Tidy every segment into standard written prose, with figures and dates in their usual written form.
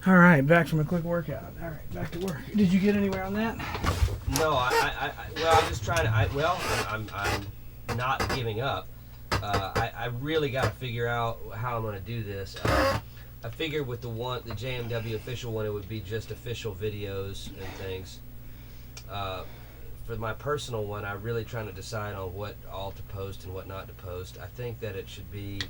All right, back from a quick workout. All right, back to work. Did you get anywhere on that? No, well, I'm just trying to. I'm not giving up. I really got to figure out how I'm going to do this. I figured with the Jmwofficial one, it would be just official videos and things. For my personal one, I'm really trying to decide on what all to post and what not to post. I think that it should be.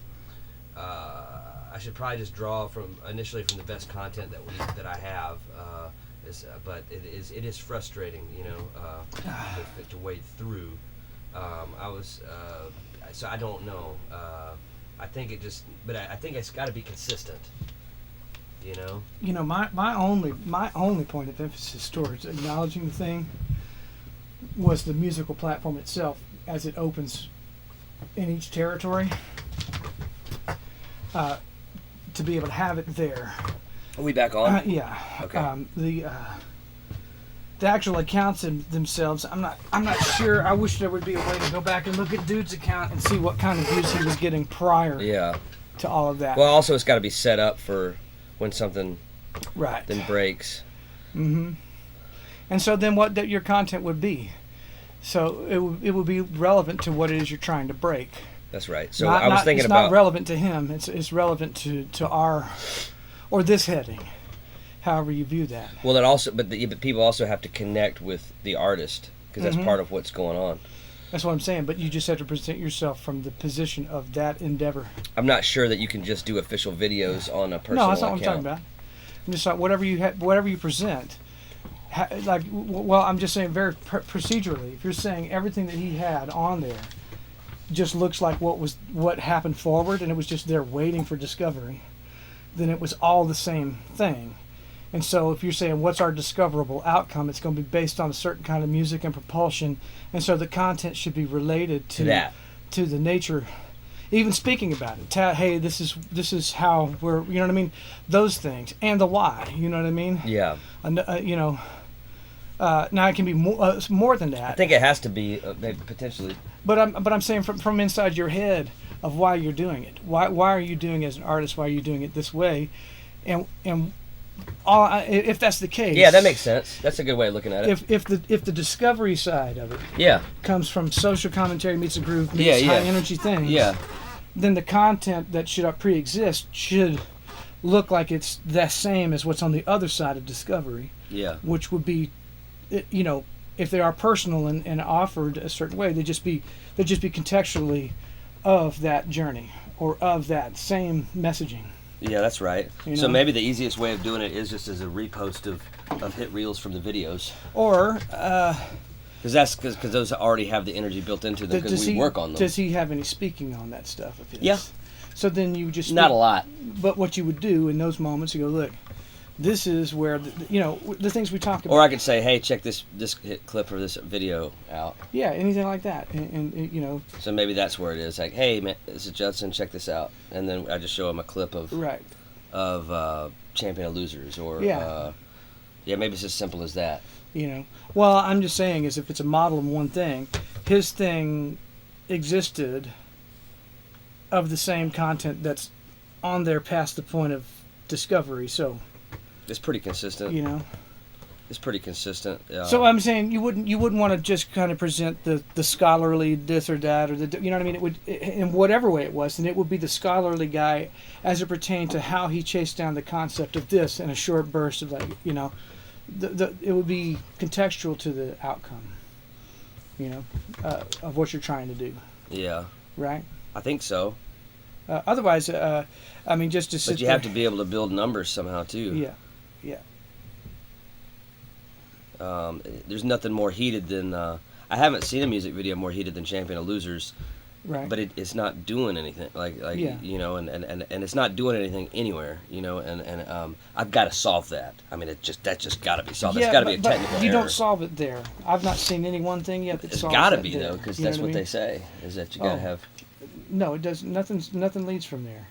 I should probably just draw initially from the best content that I have. But it is frustrating, to wade through. So I don't know. I think I think it's got to be consistent. My only point of emphasis towards acknowledging the thing was the musical platform itself as it opens in each territory. To be able to have it there. Are we back on? Yeah. Okay. The actual accounts themselves, I'm not sure. I wish there would be a way to go back and look at Dude's account and see what kind of views he was getting prior to all of that. Well, also it's got to be set up for when something then breaks. Mm-hmm. And so then what your content would be. So it would be relevant to what it is you're trying to break. That's right. So I was thinking it's about. It's not relevant to him. It's relevant to our, or this heading, however you view that. Well, but people also have to connect with the artist because that's part of what's going on. That's what I'm saying. But you just have to present yourself from the position of that endeavor. I'm not sure that you can just do official videos on a personal account. No, that's not what I'm talking about. I'm just like whatever you present. I'm just saying very procedurally. If you're saying everything that he had on there just looks like what happened forward and it was just there waiting for discovery, then it was all the same thing. And so if you're saying what's our discoverable outcome, it's going to be based on a certain kind of music and propulsion, and so the content should be related to that, to the nature, even speaking about it. Hey, this is how we're, you know what I mean, those things, and the why, you know what I mean. Yeah. Now it can be more than that. I think it has to be maybe potentially. But I'm saying from inside your head of why you're doing it. Why are you doing it as an artist? Why are you doing it this way? And if that's the case. Yeah, that makes sense. That's a good way of looking at it. If the discovery side of it comes from social commentary meets a groove meets high energy things. Yeah. Then the content that should pre-exist should look like it's the same as what's on the other side of discovery. Yeah. Which would be, if they are personal and offered a certain way, they'd just be contextually of that journey or of that same messaging. Yeah, that's right. So maybe the easiest way of doing it is just as a repost of hit reels from the videos. Or because those already have the energy built into them because we work on them. Does he have any speaking on that stuff of his? Yeah. So then you just not a lot. But what you would do in those moments, you go, look, this is where the things we talked about. Or I could say, hey, check this hit clip or this video out. Yeah, anything like that, and. So maybe that's where it is. Like, hey, man, this is Judson. Check this out, and then I just show him a clip of Champion of Losers, or maybe it's as simple as that. Well, I'm just saying is if it's a model of one thing, his thing existed of the same content that's on there past the point of discovery, so. It's pretty consistent. It's pretty consistent. So I'm saying you wouldn't want to just kind of present the scholarly this or that or the, you know what I mean? It would, in whatever way it was, and it would be the scholarly guy as it pertained to how he chased down the concept of this in a short burst of it would be contextual to the outcome, of what you're trying to do. Yeah. Right. I think so. Otherwise, just to sit. But you have to be able to build numbers somehow too. Yeah. Yeah. There's nothing more heated than I haven't seen a music video more heated than Champion of Losers, right? But it's not doing anything and it's not doing anything anywhere, and I've got to solve that. I mean, that just got to be solved. It's got to be a technical error. You don't solve it there. I've not seen any one thing yet that solves it. It's got to be though, because that's what they say is that you got to have. No, it does. Nothing leads from there.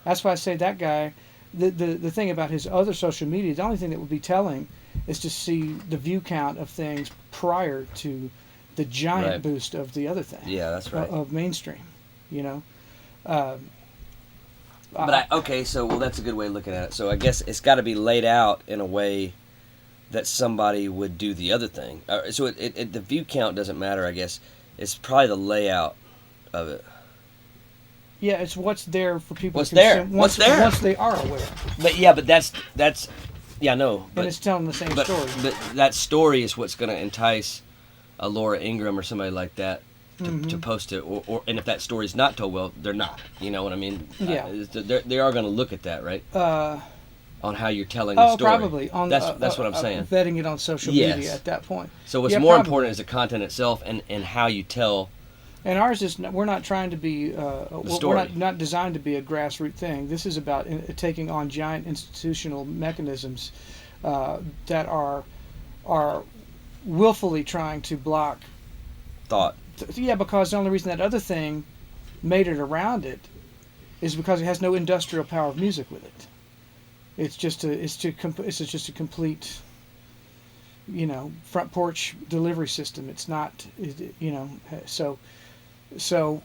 That's why I say that guy. The thing about his other social media, the only thing that would be telling is to see the view count of things prior to the giant boost of the other thing. Yeah, that's right. Of mainstream, But that's a good way of looking at it. So I guess it's got to be laid out in a way that somebody would do the other thing. So the view count doesn't matter, I guess. It's probably the layout of it. Yeah, it's what's there for people What's to there? consume What's there? once they are aware. But that's yeah, no. But, And it's telling the same story. But that story is what's going to entice a Laura Ingraham or somebody like that to post it. Or and if that story is not told well, they're not. You know what I mean? Yeah. They are going to look at that, right? On how you're telling Oh, the story. probably. That's what I'm saying. Vetting it on social media at that point. So what's more important is the content itself and how you tell. And ours is, we're not trying to be, story. we're not designed to be a grassroots thing. This is about taking on giant institutional mechanisms that are willfully trying to block thought. Yeah, because the only reason that other thing made it around it is because it has no industrial power of music with it. It's just a complete, front porch delivery system. It's not, so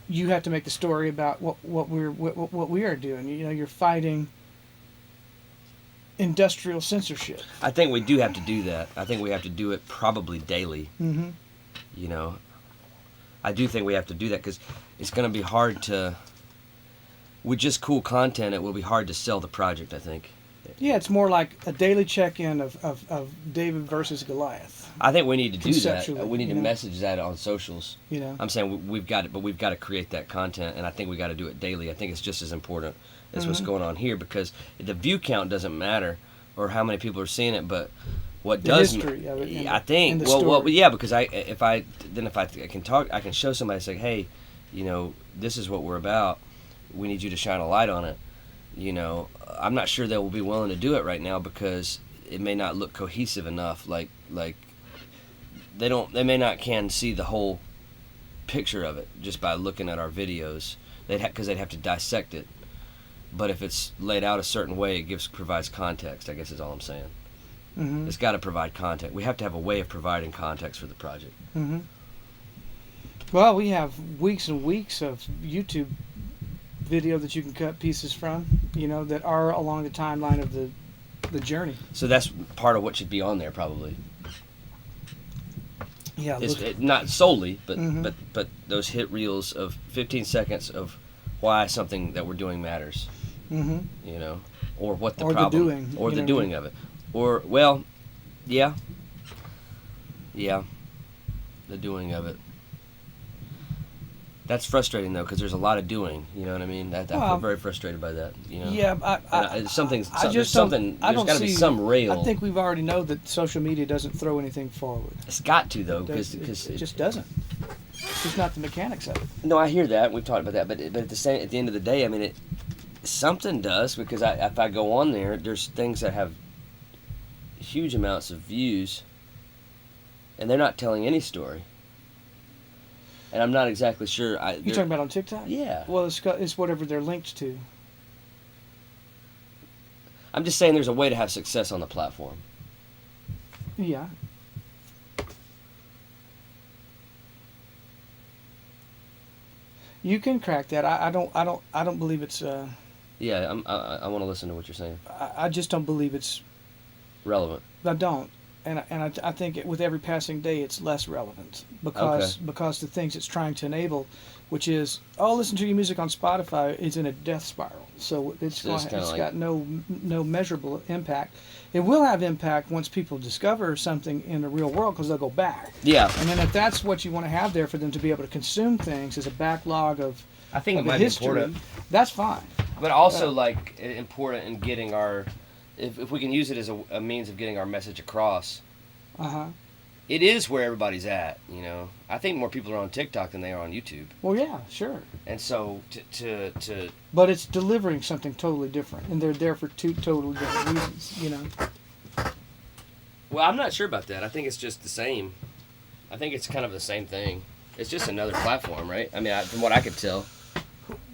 you have to make the story about what we are doing. You're fighting industrial censorship. I think we do have to do that. I think we have to do it probably daily. Mm-hmm. I do think we have to do that because it's going to be hard to. With just cool content, it will be hard to sell the project, I think. Yeah, it's more like a daily check-in of David versus Goliath. I think we need to do that. We need to message that on socials. I'm saying we've got it, but we've got to create that content, and I think we got to do it daily. I think it's just as important as what's going on here because the view count doesn't matter or how many people are seeing it, but what does history of it. I think because if I can show somebody say, hey, this is what we're about. We need you to shine a light on it. I'm not sure they will be willing to do it right now because it may not look cohesive enough. Like they may not can see the whole picture of it just by looking at our videos. Because they'd have to dissect it. But if it's laid out a certain way, it provides context. I guess is all I'm saying. Mm-hmm. It's got to provide context. We have to have a way of providing context for the project. Mm-hmm. Well, we have weeks and weeks of YouTube video that you can cut pieces from, that are along the timeline of the journey. So that's part of what should be on there, probably. Yeah, not solely, but mm-hmm. but those hit reels of 15 seconds of why something that we're doing matters. Mm-hmm. Or what the or problem, the doing, or the doing of it, or the doing of it. That's frustrating though, because there's a lot of doing. You know what I mean? I feel very frustrated by that. Yeah, there's got to be some rail. I think we've already know that social media doesn't throw anything forward. It's got to though, because it just doesn't. It's just not the mechanics of it. No, I hear that. We've talked about that, but at the end of the day, I mean, something does because if I go on there, there's things that have huge amounts of views, and they're not telling any story. And I'm not exactly sure. You're talking about on TikTok? Yeah. Well, it's whatever they're linked to. I'm just saying there's a way to have success on the platform. Yeah. You can crack that. I don't believe it's. Yeah, I want to listen to what you're saying. I just don't believe it's relevant. I don't. And I think with every passing day it's less relevant because the things it's trying to enable, which is listen to your music on Spotify, is in a death spiral. So it's got no measurable impact. It will have impact once people discover something in the real world because they'll go back. Yeah. And then if that's what you want to have there for them to be able to consume things as a backlog of I think of it might history, be important. That's fine. But also important in getting our. If we can use it as a means of getting our message across, it is where everybody's at. I think more people are on TikTok than they are on YouTube. Well, yeah, sure. And so But it's delivering something totally different, and they're there for two totally different reasons. Well, I'm not sure about that. I think it's just the same. I think it's kind of the same thing. It's just another platform, right? I mean, from what I could tell.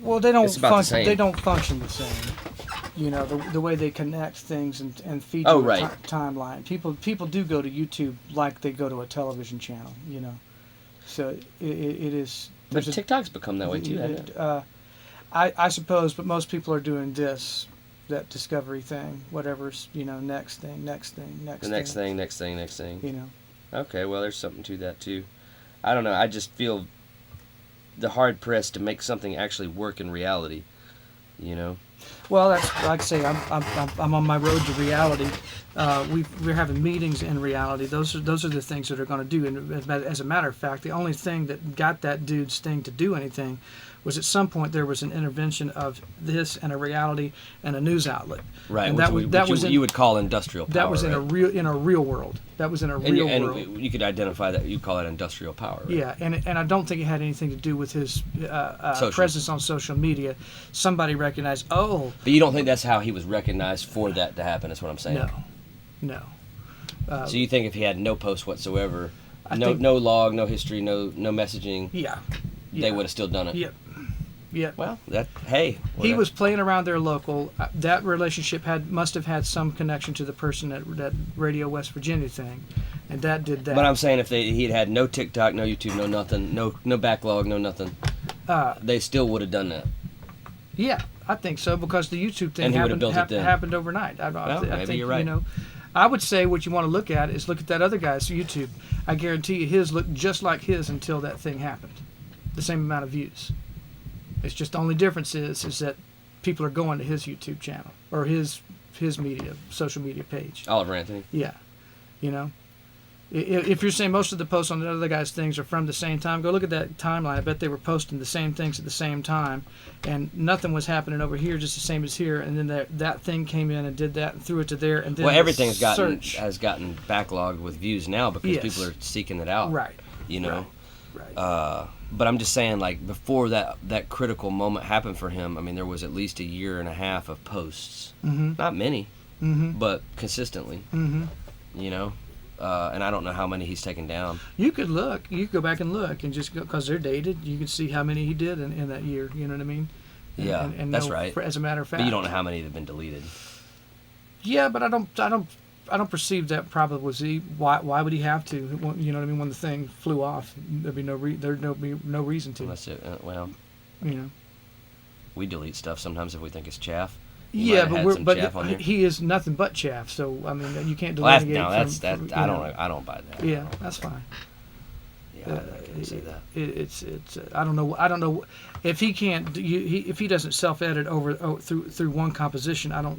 Well, they don't function. They don't function the same. The way they connect things and feed you a timeline. People do go to YouTube like they go to a television channel. So it is. But TikTok's become that way too, hasn't it? I suppose, but most people are doing that discovery thing, whatever's, next thing. The next thing. You know. Okay, well, there's something to that too. I don't know. I just feel the hard pressed to make something actually work in reality. Well, that's like I say. I'm on my road to reality. We're having meetings in reality. Those are the things that are going to do. And as a matter of fact, the only thing that got that dude's thing to do anything was at some point there was an intervention of this and a reality and a news outlet. Right. And which you would call industrial power. That was in right? a real world. That was in a real world. And you could identify that. You call it industrial power. Right? Yeah, and I don't think it had anything to do with his presence on social media. Somebody recognized, oh. But you don't think that's how he was recognized for that to happen? Is what I'm saying. No. So you think if he had no post whatsoever, no log, no history, no messaging, they would have still done it? Yep. Well, he was playing around there local. That relationship must have had some connection to the person at that Radio West Virginia thing, and that did that. But I'm saying if he'd had no TikTok, no YouTube, no nothing, no backlog, no nothing, they still would have done that. Yeah, I think so, because the YouTube thing happened overnight. I Maybe think, you're right. I would say what you want to look at is look at that other guy's YouTube. I guarantee you his looked just like his until that thing happened. The same amount of views. It's just the only difference is that people are going to his YouTube channel or his social media page. Oliver Anthony. Yeah, If you're saying most of the posts on the other guy's things are from the same time, go look at that timeline. I bet they were posting the same things at the same time, and nothing was happening over here, just the same as here. And then that thing came in and did that and threw it to there. And then everything has gotten backlogged with views now because people are seeking it out. Right. Right. But I'm just saying, like, before that critical moment happened for him, I mean, there was at least a year and a half of posts. Mm-hmm. Not many, but consistently. Mm-hmm. And I don't know how many he's taken down. You could look. You could go back and look, and just because they're dated, you could see how many he did in that year. You know what I mean? And that's right. As a matter of fact. But you don't know how many have been deleted. Yeah, but I don't perceive that probably was he. Why would he have to? You know what I mean? When the thing flew off, there'd be no reason to. Unless we delete stuff sometimes if we think it's chaff. Yeah, but he is nothing but chaff. So I mean, you can't delete. I don't buy that. Yeah, that's fine. Yeah, I can say that. It's I don't know if he can't if he doesn't self-edit through one composition. I don't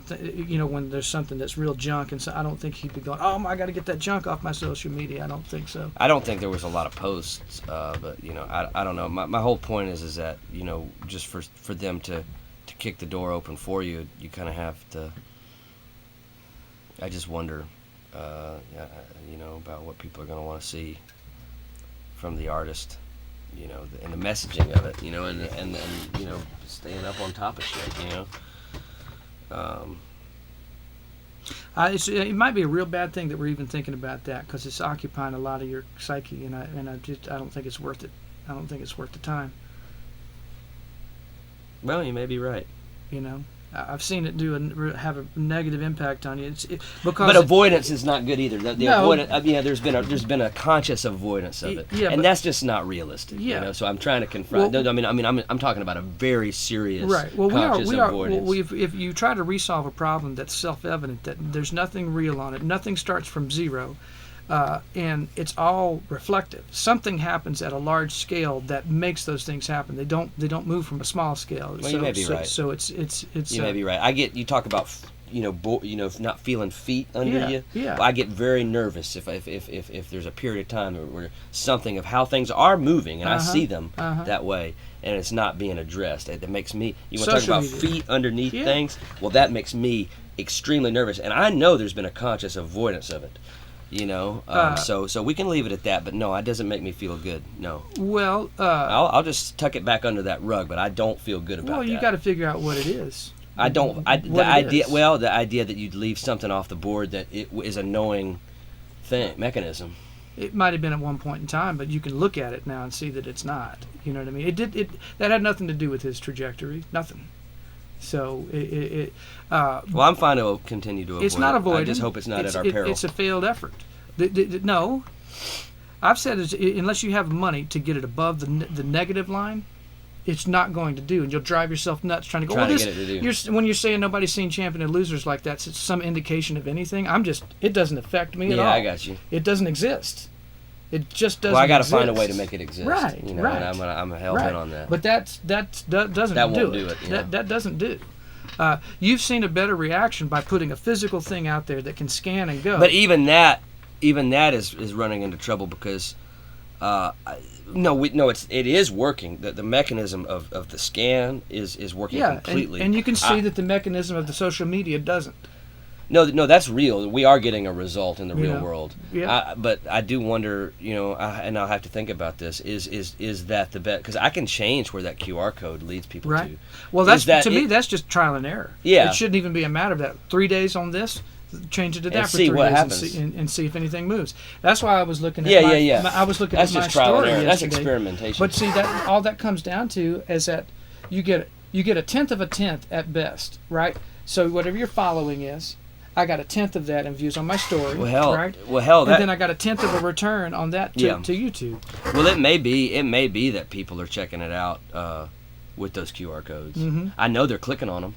when there's something that's real junk, and so I don't think he'd be going, I got to get that junk off my social media. I don't think so. I don't think there was a lot of posts, but I don't know. My whole point is that just for them to kick the door open for you, you kind of have to. I just wonder, about what people are going to want to see from the artist, and the messaging of it, and staying up on top of shit, It might be a real bad thing that we're even thinking about that, because it's occupying a lot of your psyche, and I don't think it's worth it. I don't think it's worth the time. Well, you may be right. I've seen it have a negative impact on you. But avoidance is not good either. There's been a conscious avoidance of it, and that's just not realistic. Yeah. So I'm trying to confront. I'm talking about a very serious conscious avoidance. Well, if you try to resolve a problem that's self-evident, that there's nothing real on it, nothing starts from zero. And it's all reflective. Something happens at a large scale that makes those things happen. They don't move from a small scale. Well, you may be right. So it's. You may be right. I get you talk about not feeling feet under you. Yeah. Well, I get very nervous if there's a period of time where something of how things are moving and I see them that way and it's not being addressed. It makes me. You want to talk about feet underneath things? Well, that makes me extremely nervous, and I know there's been a conscious avoidance of it. So we can leave it at that, but no, it doesn't make me feel good. No. Well, I'll just tuck it back under that rug, but I don't feel good about that. Well, you got to figure out what it is. I don't. The idea that you'd leave something off the board that it is a knowing mechanism. It might have been at one point in time, but you can look at it now and see that it's not. You know what I mean? That had nothing to do with his trajectory. Nothing. So well, I'm fine to continue to avoid. It's not avoiding. I just hope it's not at our peril. It's a failed effort. No, I've said unless you have money to get it above the negative line, it's not going to do, and you'll drive yourself nuts trying to go. Trying well, to this, get it to do. when you're saying nobody's seen Champion and Losers like that, it's some indication of anything. It doesn't affect me at all. Yeah, I got you. It doesn't exist. It just doesn't. Well, I got to exist. find a way to make it exist. Right, You know, right. and I'm hell bent on that. But that doesn't That do won't it. do it, yeah. That doesn't do. You've seen a better reaction by putting a physical thing out there that can scan and go. But even that is running into trouble because, it is working. The mechanism of the scan is working completely. and you can see that the mechanism of the social media doesn't. No, that's real. We are getting a result in the real Yeah. world. Yeah. But I do wonder, and I'll have to think about this. Is that the bet? Because I can change where that QR code leads people Right. to. Well, Is that to me, that's just trial and error. Yeah. It shouldn't even be a matter of that. 3 days on this, change it to that And for see 3 what days happens. and see if anything moves. That's why I was looking at I was looking That's at my just trial and story error. That's yesterday. experimentation. But see, that all that comes down to is that you get a tenth of a tenth at best, right? So whatever your following is, I got a tenth of that in views on my story, right? Well, And then I got a tenth of a return on that to YouTube. Well, it may be that people are checking it out with those QR codes. Mhm. I know they're clicking on them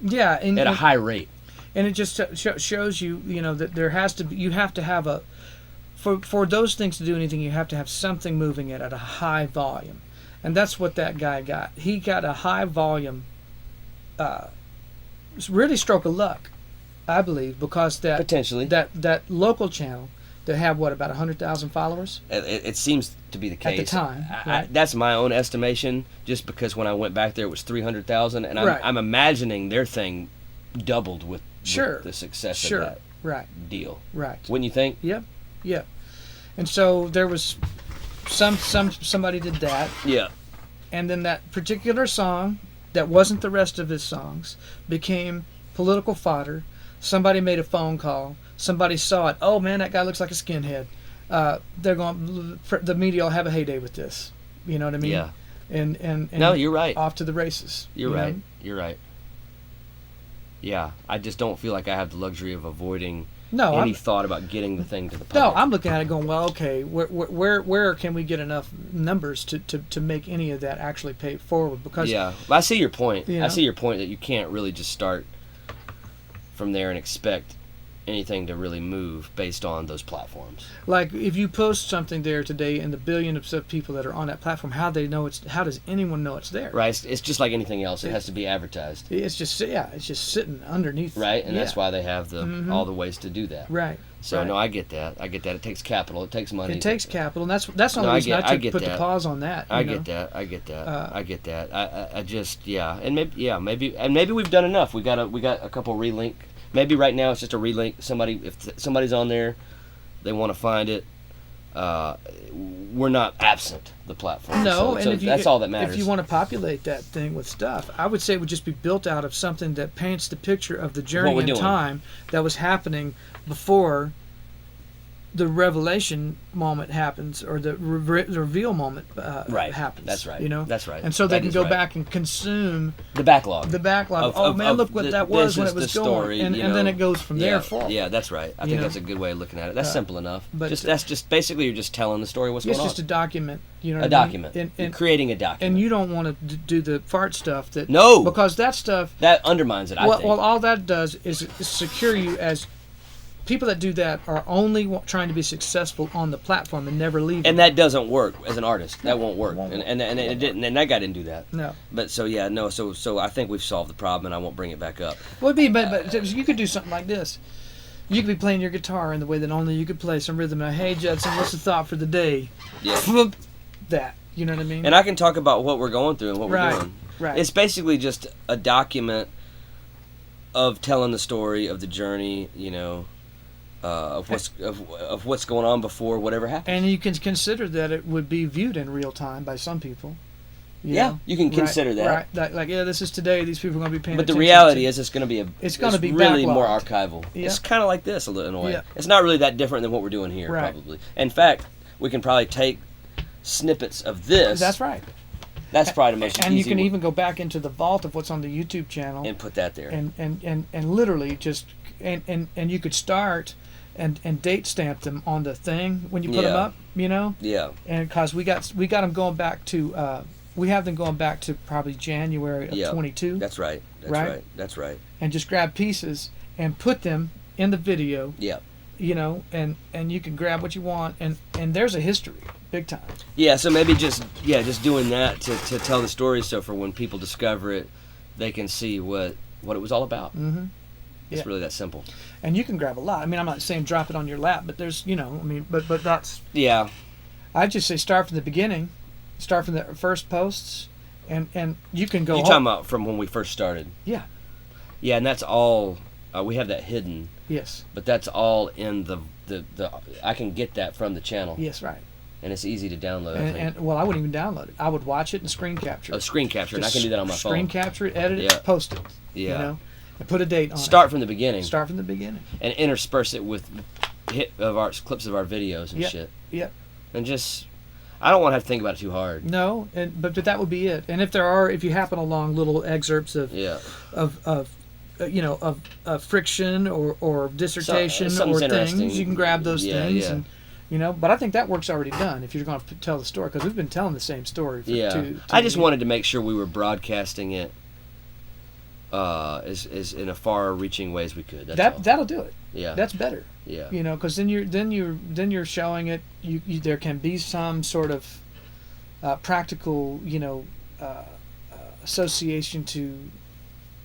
Yeah, at a high rate. And it just shows you, that there has to be, you have to have for those things to do anything, you have to have something moving it at a high volume. And that's what that guy got. He got a high volume, really stroke of luck, I believe, because Potentially. that local channel that had about 100,000 followers. It seems to be the case At the time, right? That's my own estimation. Just because when I went back there, it was 300,000, and Right. I'm imagining their thing doubled with Sure. the success Sure. of that Right. deal. Right. Wouldn't you think? Yep. Yep. And so there was somebody did that. Yeah. And then that particular song, that wasn't the rest of his songs, became political fodder. Somebody made a phone call. Somebody saw it. Oh man, that guy looks like a skinhead. They're going. The media will have a heyday with this. You know what I mean? Yeah. And No, you're right. Off to the races. You're you right. know? You're right. Yeah, I just don't feel like I have the luxury of avoiding No, any thought about getting the thing to the public. No, I'm looking at it going, well, okay, where can we get enough numbers to make any of that actually pay forward? Because Yeah, well, I see your point. You know? I see your point that you can't really just start from there and expect anything to really move based on those platforms. like if you post something there today and the billions of people that are on that platform, how does anyone know it's there? Right, it's just like anything else. It has to be advertised. It's just sitting underneath. Right, and that's Yeah. why they have Mhm. all the ways to do that. Right. So right. no, I get that. It takes capital. It takes money. It takes capital, and that's the No, only I reason get- I I took get put the that. pause on that. I you know? get that. I get that. Uh, I get that. I just and maybe we've done enough. We got a couple relink. Maybe right now it's just a relink. If somebody's on there, they want to find it. We're not absent the platform. No, so that's all that matters. If you want to populate that thing with stuff, I would say it would just be built out of something that paints the picture of the journey we're in doing. time that was happening before the revelation moment happens or the reveal moment Right. happens. That's right. You know, That's right. And so they That can is go right. back and consume the backlog. the backlog. Of- Look what that was when this it was is the going, story, and you then know. it goes from there forward. Yeah, that's right. I You think know? that's a good way of looking at it. That's simple enough. but- That's just basically you're just telling the story. What's It's going just a on? document. You know, A what I mean? document. And, You're and, creating a document. and you don't want to do the fart stuff that No. because that stuff. That undermines it. I think. Well, all that does is secure you as people that do that are only trying to be successful on the platform and never leave. And that doesn't work as an artist. That won't work. Won't work. And it didn't. And that guy didn't do that. No. But so yeah, no. So I think we've solved the problem, and I won't bring it back up. But you could do something like this. You could be playing your guitar in the way that only you could play some rhythm. Now, hey Judson, what's the thought for the day? Yeah. Flip that. You know what I mean? And I can talk about what we're going through and what Right. we're doing. Right. It's basically just a document of telling the story of the journey. You know. Of what's going on before whatever happens. And you can consider that it would be viewed in real time by some people. You know? You can consider Right. that. Like, yeah, this is today. These people are going to be paying But the attention reality to- is, it's going to be backlogged. really more archival. Yeah. It's kind of like this in a way. Yeah. It's not really that different than what we're doing here, Right. probably. In fact, we can probably take snippets of this. That's right. That's probably the most And you easy can one, even go back into the vault of what's on the YouTube channel and put that there. and literally just and you could start and date stamp them on the thing when you put them Yeah. up, you know, Yeah. and because we got them going back to we have them going back to probably January of 22. That's right. Right? That's right. And just grab pieces and put them in the video. Yeah. You know, and you can grab what you want, and there's a history, big time. Yeah, so maybe just doing that to tell the story, so for when people discover it, they can see what it was all about. Mm-hmm. It's really that simple. And you can grab a lot. I mean, I'm not saying drop it on your lap, but there's, you know, I mean, but that's. Yeah. I just say start from the beginning, start from the first posts, and you can go. You're talking about from when we first started. Yeah. Yeah, and that's all. We have that hidden. Yes. But that's all in the I can get that from the channel. Yes, right. And it's easy to download. And well, I wouldn't even download it. I would watch it and screen capture it. Oh, screen capture, and I can do that on my phone. Screen capture it, edit Yeah. it, post it. Yeah. You know, and put a date on it. Start from the beginning. Start from the beginning. And intersperse it with clips of our videos and Yep. shit. Yep. And just, I don't want to have to think about it too hard. No, but that would be it. And if you happen along little excerpts of friction or dissertation or things, you can grab those things. Yeah. And you know, but I think that work's already done if you're going to tell the story, because we've been telling the same story for two I just years. wanted to make sure we were broadcasting it as in a far-reaching way as we could. That'll do it. Yeah. That's better. Yeah. You know, because then you're showing it. You there can be some sort of practical, you know, association to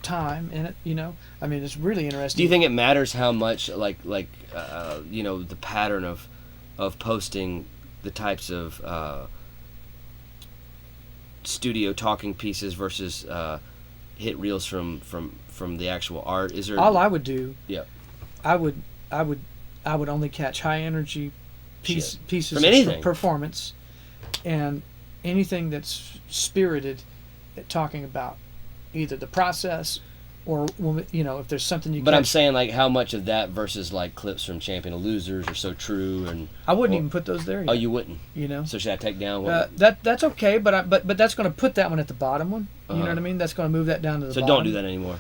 time in it. You know, I mean, it's really interesting. Do you think it matters how much, like you know, the pattern of posting the types of studio talking pieces versus hit reels from the actual art? Is there? All I would do. Yeah. I would only catch high energy pieces from anything. of performance, and anything that's spirited at talking about either the process or, you know, if there's something you. But catch. I'm saying, like, how much of that versus like clips from Champion of Losers or So True, and I wouldn't even put those there yet. Oh, you wouldn't. You know. So should I take down one? That's okay, but that's going to put that one at the bottom one. You know what I mean? That's going to move that down to the bottom. So don't do that anymore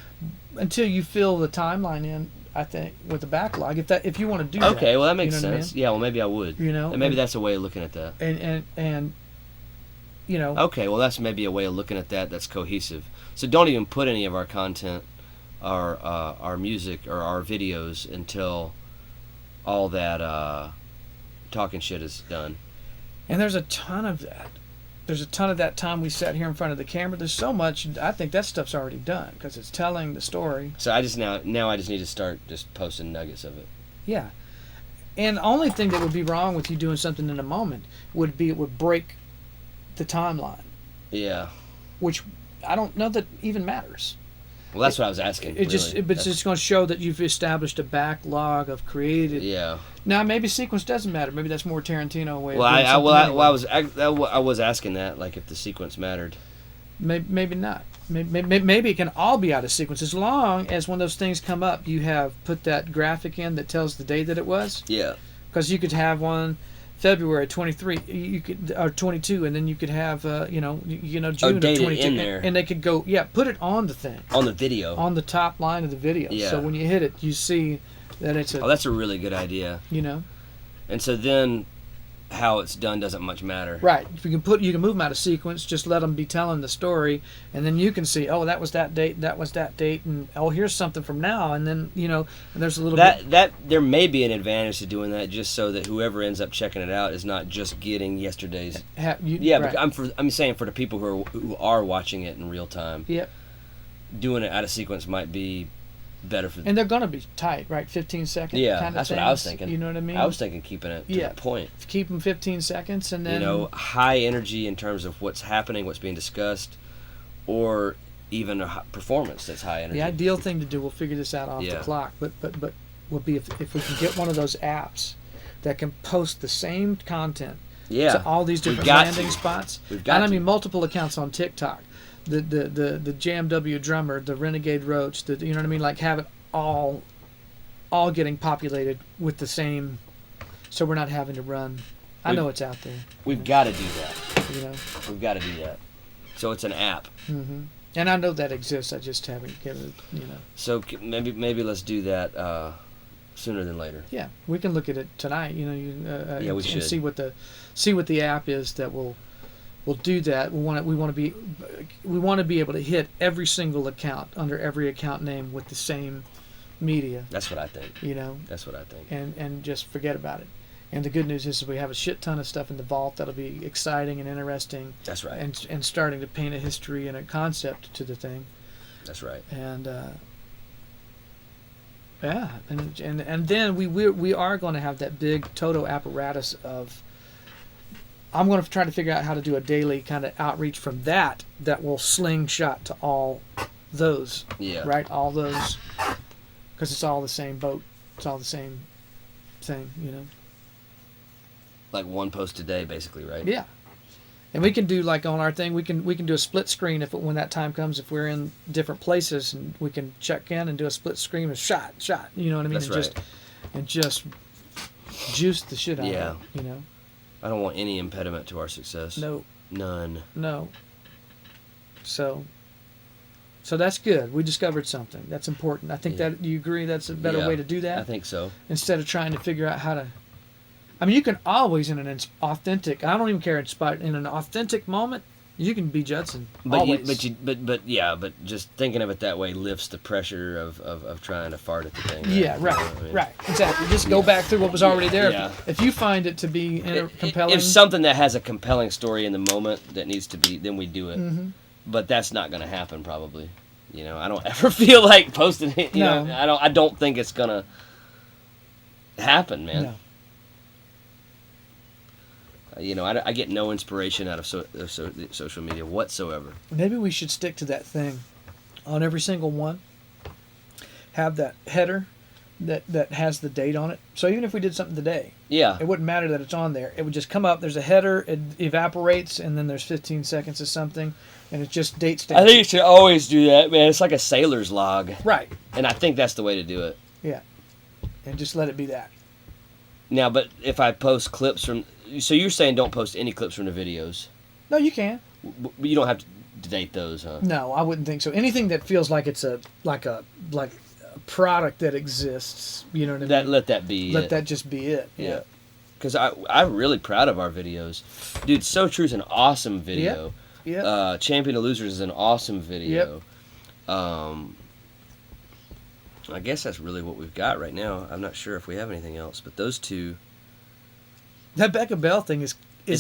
until you fill the timeline in. I think with the backlog, if you want to do that. Okay, well that makes sense. I mean? Yeah, well maybe I would. You know, and maybe that's a way of looking at that. And you know. Okay, well that's maybe a way of looking at that that's cohesive. So don't even put any of our content, our music or our videos until all that talking shit is done. And there's a ton of that. There's a ton of that time we sat here in front of the camera. There's so much. I think that stuff's already done because it's telling the story. So I just now I just need to start just posting nuggets of it. Yeah. And the only thing that would be wrong with you doing something in a moment would be it would break the timeline. Yeah. Which I don't know that even matters. Well, that's what I was asking. It's just going to show that you've established a backlog of created. Yeah. Now maybe sequence doesn't matter. Maybe that's more Tarantino way. Well, anyway. I was asking that, like, if the sequence mattered. Maybe not. Maybe it can all be out of sequence as long as when those things come up, you have put that graphic in that tells the day that it was. Yeah. Because you could have one February 23, you could, or 22, and then you could have June of 22, in there. and they could go put it on the thing, on the video, on the top line of the video. Yeah. So when you hit it, you see that it's a. Oh, that's a really good idea. You know. And so then, how it's done doesn't much matter. Right. You can move them out of sequence. Just let them be telling the story, and then you can see, oh, that was that date, and oh, here's something from now, and then and there's a little bit. That there may be an advantage to doing that, just so that whoever ends up checking it out is not just getting yesterday's. Right. But I'm saying for the people who are watching it in real time. Yep. Doing it out of sequence might be better for them. And they're going to be tight, right? 15 seconds. Yeah, kind of that's things, what I was thinking. You know what I mean? I was thinking keeping it to the point. Keep them 15 seconds, and then high energy in terms of what's happening, what's being discussed, or even a performance that's high energy. The ideal thing to do, we'll figure this out off the clock, but would be if we can get one of those apps that can post the same content to all these different landing spots. We've got I mean multiple accounts on TikTok. The JMW drummer, the Renegade Roach, you know what I mean? Like have it all getting populated with the same, so we're not having to run. I know it's out there. We've got to do that. We've got to do that. So it's an app. Mm-hmm. And I know that exists. I just haven't given it. So maybe let's do that sooner than later. Yeah, we can look at it tonight. We should and see what the app is that will we'll do that. We want to be able to hit every single account under every account name with the same media. That's what I think. You know, That's what I think. and just forget about it. And the good news is we have a shit ton of stuff in the vault that'll be exciting and interesting. That's right. And starting to paint a history and a concept to the thing. That's right. And yeah, and then we are going to have that big total apparatus of. I'm going to try to figure out how to do a daily kind of outreach from that will slingshot to all those. Yeah. Right, all those, because it's all the same boat. It's all the same thing, you know. Like one post a day, basically, right? Yeah. And we can do like on our thing, we can do a split screen when that time comes, if we're in different places, and we can check in and do a split screen of shot, you know what I mean? That's right. And just juice the shit out Yeah. of it, you know. I don't want any impediment to our success. No. None. No. So that's good. We discovered something. That's important. I think that you agree that's a better way to do that. I think so. Instead of trying to figure out how to. I mean, you can always in an authentic. I don't even care in an authentic moment. You can be Judson. Always. But just thinking of it that way lifts the pressure of trying to fart at the thing. Right? Yeah, right, You know what I mean? right, exactly. Just go back through what was already there. Yeah. If you find it to be compelling, If something that has a compelling story in the moment that needs to be, then we do it. Mm-hmm. But that's not going to happen probably. You know, I don't ever feel like posting it. You know, I don't think it's gonna happen, man. No. You know, I get no inspiration out of social media whatsoever. Maybe we should stick to that thing on every single one. Have that header that has the date on it. So even if we did something today, Yeah. it wouldn't matter that it's on there. It would just come up. There's a header. It evaporates, and then there's 15 seconds of something, and it just date stamps. I think you should always do that, man. It's like a sailor's log. Right. And I think that's the way to do it. Yeah. And just let it be that. Now, but if I post clips from... So you're saying don't post any clips from the videos. No, you can. But you don't have to date those, huh? No, I wouldn't think so. Anything that feels like it's a product that exists, you know what I mean? Let that be Let it. that just be it. Yeah. Because I'm really proud of our videos. Dude, So True's an awesome video. Yeah. Champion of Losers is an awesome video. I guess that's really what we've got right now. I'm not sure if we have anything else, but those two... That Becca Bell thing is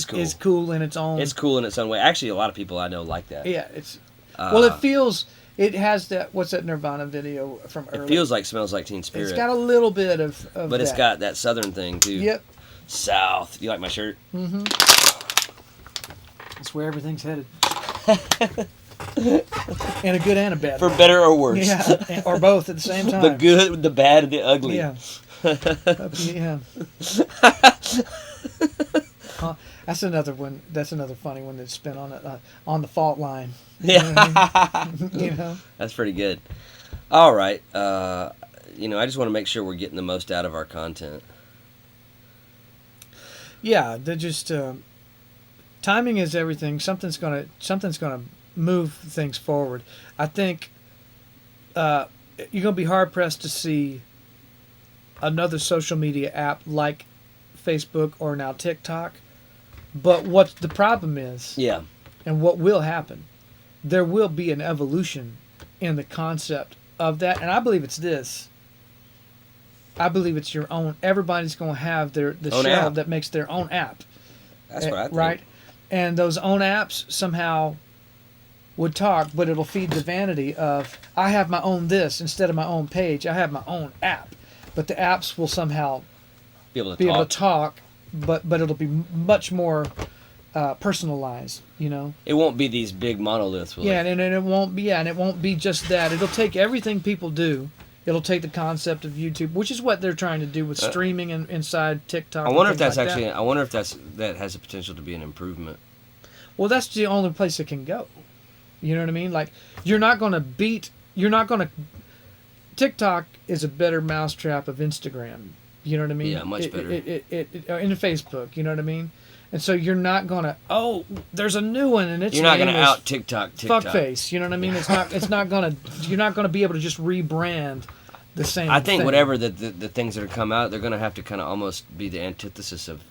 cool. is cool in its own. It's cool in its own way. Actually, a lot of people I know like that. Yeah, it's... well, it feels... It has that... What's that Nirvana video from earlier? It feels like Smells Like Teen Spirit. It's got a little bit of but it's got that southern thing, too. Yep. South. You like my shirt? Mm-hmm. That's where everything's headed. And a good and a bad. For better or worse. Yeah, or both at the same time. The good, the bad, and the ugly. Yeah. Yeah. That's another one. That's another funny one that's been on the fault line. You know what I mean? You know. That's pretty good. All right. I just want to make sure we're getting the most out of our content. Yeah, they're just timing is everything. Something's gonna move things forward. I think you're gonna be hard pressed to see another social media app like Facebook or now TikTok. But what the problem is, Yeah. and what will happen, there will be an evolution in the concept of that, and I believe it's this. I believe it's your own. Everybody's going to have the own shell app. that makes their own app. That's what I think. Right? And those own apps somehow would talk, but it'll feed the vanity of, I have my own this instead of my own page. I have my own app. But the apps will somehow Be able to talk, but it'll be much more personalized, you know? It won't be these big monoliths. Will Yeah, it? and it won't be. Yeah, and it won't be just that. It'll take everything people do. It'll take the concept of YouTube, which is what they're trying to do with streaming inside TikTok. I wonder if and things that's like actually. that. I wonder if that has the potential to be an improvement. Well, that's the only place it can go. You know what I mean? Like, you're not going to. TikTok is a better mousetrap of Instagram. You know what I mean? Yeah, much better. In Facebook, you know what I me And so you're not gonna. Oh, there's a new one, and it's You're not name gonna is out TikTok. Fuckface. You know what I mean? It's not. It's not gonna. You're not gonna be able to just rebrand the same. I think thing. whatever the things that are come out, they're gonna have to kind of almost be the antithesis of.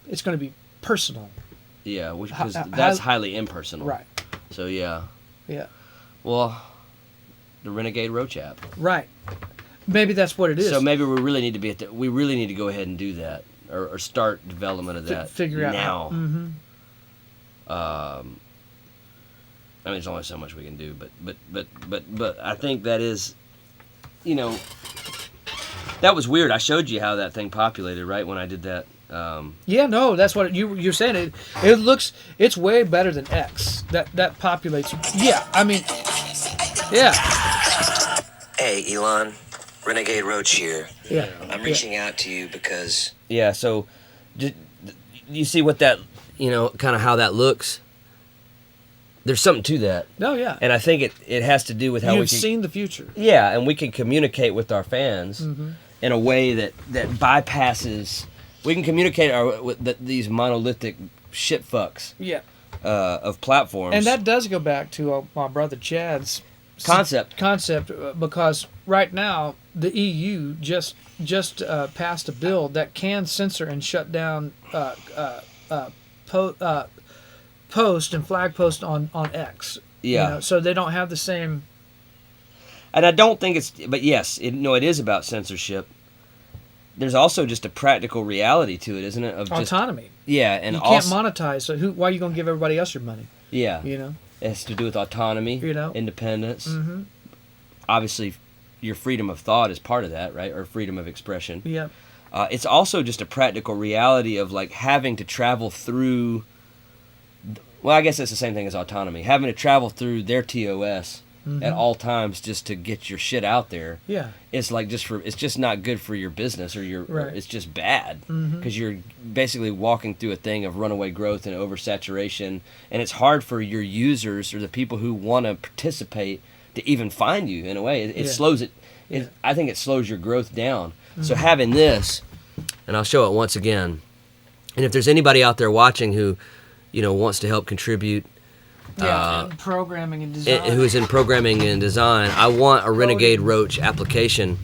It's gonna be personal. Yeah, because that's highly impersonal. Right. So yeah. Yeah. Well, the Renegade Roach app. Right. Maybe that's what it is. So maybe we really need to be we really need to go ahead and do that, or start development of that figure out now. Mm-hmm. I mean, there's only so much we can do, but I think that is, that was weird. I showed you how that thing populated, right, when I did that. Yeah, no, that's what you're saying. It's way better than X. That populates. Yeah, I mean, yeah. Hey, Elon, Renegade Roach here. Yeah. I'm reaching out to you because... Yeah, so, you see what that, kind of how that looks? There's something to that. No, yeah. And I think it has to do with how You've seen the future. Yeah, and we can communicate with our fans Mm-hmm. in a way that bypasses... We can communicate with these monolithic shit fucks Yeah. Of platforms. And that does go back to my brother Chad's concept, because right now the EU just passed a bill that can censor and shut down post and flag post on X. Yeah. So they don't have the same. And I don't think but yes, it is about censorship. There's also just a practical reality to it, isn't it? Of autonomy. Yeah, and you can't monetize. So why are you going to give everybody else your money? Yeah. It has to do with autonomy. Independence. Mm-hmm. Obviously, your freedom of thought is part of that, right? Or freedom of expression. Yeah. It's also just a practical reality of like having to travel through. Well, I guess it's the same thing as autonomy. Having to travel through their TOS. Mm-hmm. At all times, just to get your shit out there. Yeah, it's like it's just not good for your business or right. It's just bad because you're basically walking through a thing of runaway growth and oversaturation, and it's hard for your users or the people who want to participate to even find you. In a way, it slows it. I think it slows your growth down. Mm-hmm. So having this, and I'll show it once again, and if there's anybody out there watching who, wants to help contribute. Programming and design. Who's in programming and design. I want a Renegade Roach application.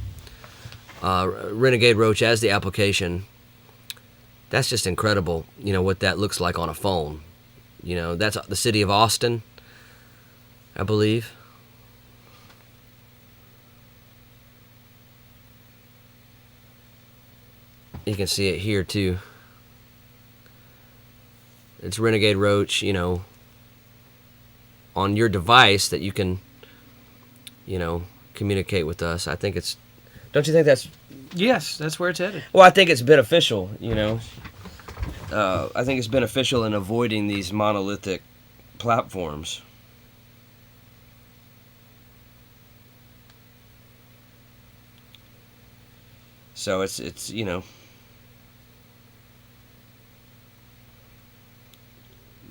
Renegade Roach as the application. That's just incredible, what that looks like on a phone. That's the city of Austin, I believe. You can see it here, too. It's Renegade Roach, on your device that you can, communicate with us. I think it's... Don't you think that's... Yes, that's where it's headed. Well, I think it's beneficial, I think it's beneficial in avoiding these monolithic platforms. So it's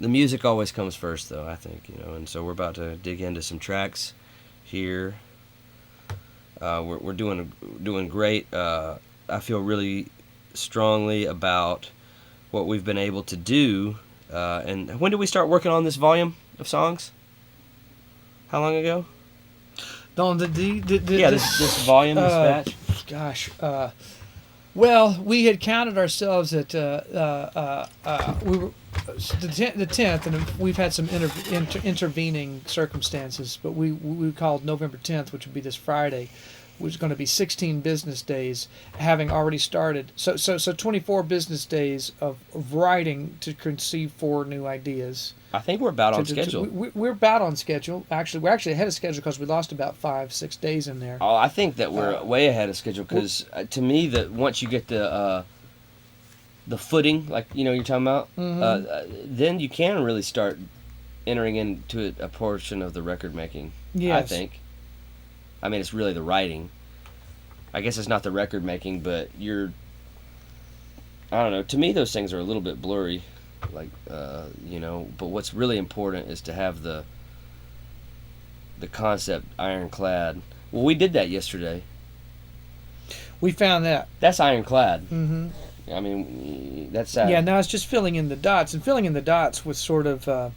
the music always comes first, though, I think, and so we're about to dig into some tracks here. We're doing great. I feel really strongly about what we've been able to do. And when did we start working on this volume of songs? How long ago? This volume, this batch. Gosh. Well, we had counted ourselves at we were the 10th, and we've had some intervening circumstances, but we called November 10th, which would be this Friday, which is going to be 16 business days, having already started. So 24 business days of writing to conceive 4 new ideas. I think we're about on schedule. We're about on schedule. Actually, we're actually ahead of schedule because we lost about 5-6 days in there. Oh, I think that we're way ahead of schedule because to me, that once you get the footing, like you're talking about, then you can really start entering into a portion of the record making. Yes. I think. I mean, it's really the writing. I guess it's not the record making, but I don't know. To me, those things are a little bit blurry. Like, but what's really important is to have the concept ironclad. Well, we did that yesterday. We found that. That's ironclad. Mm-hmm. I mean, that's sad. Yeah, now it's just filling in the dots. And filling in the dots with sort of, kind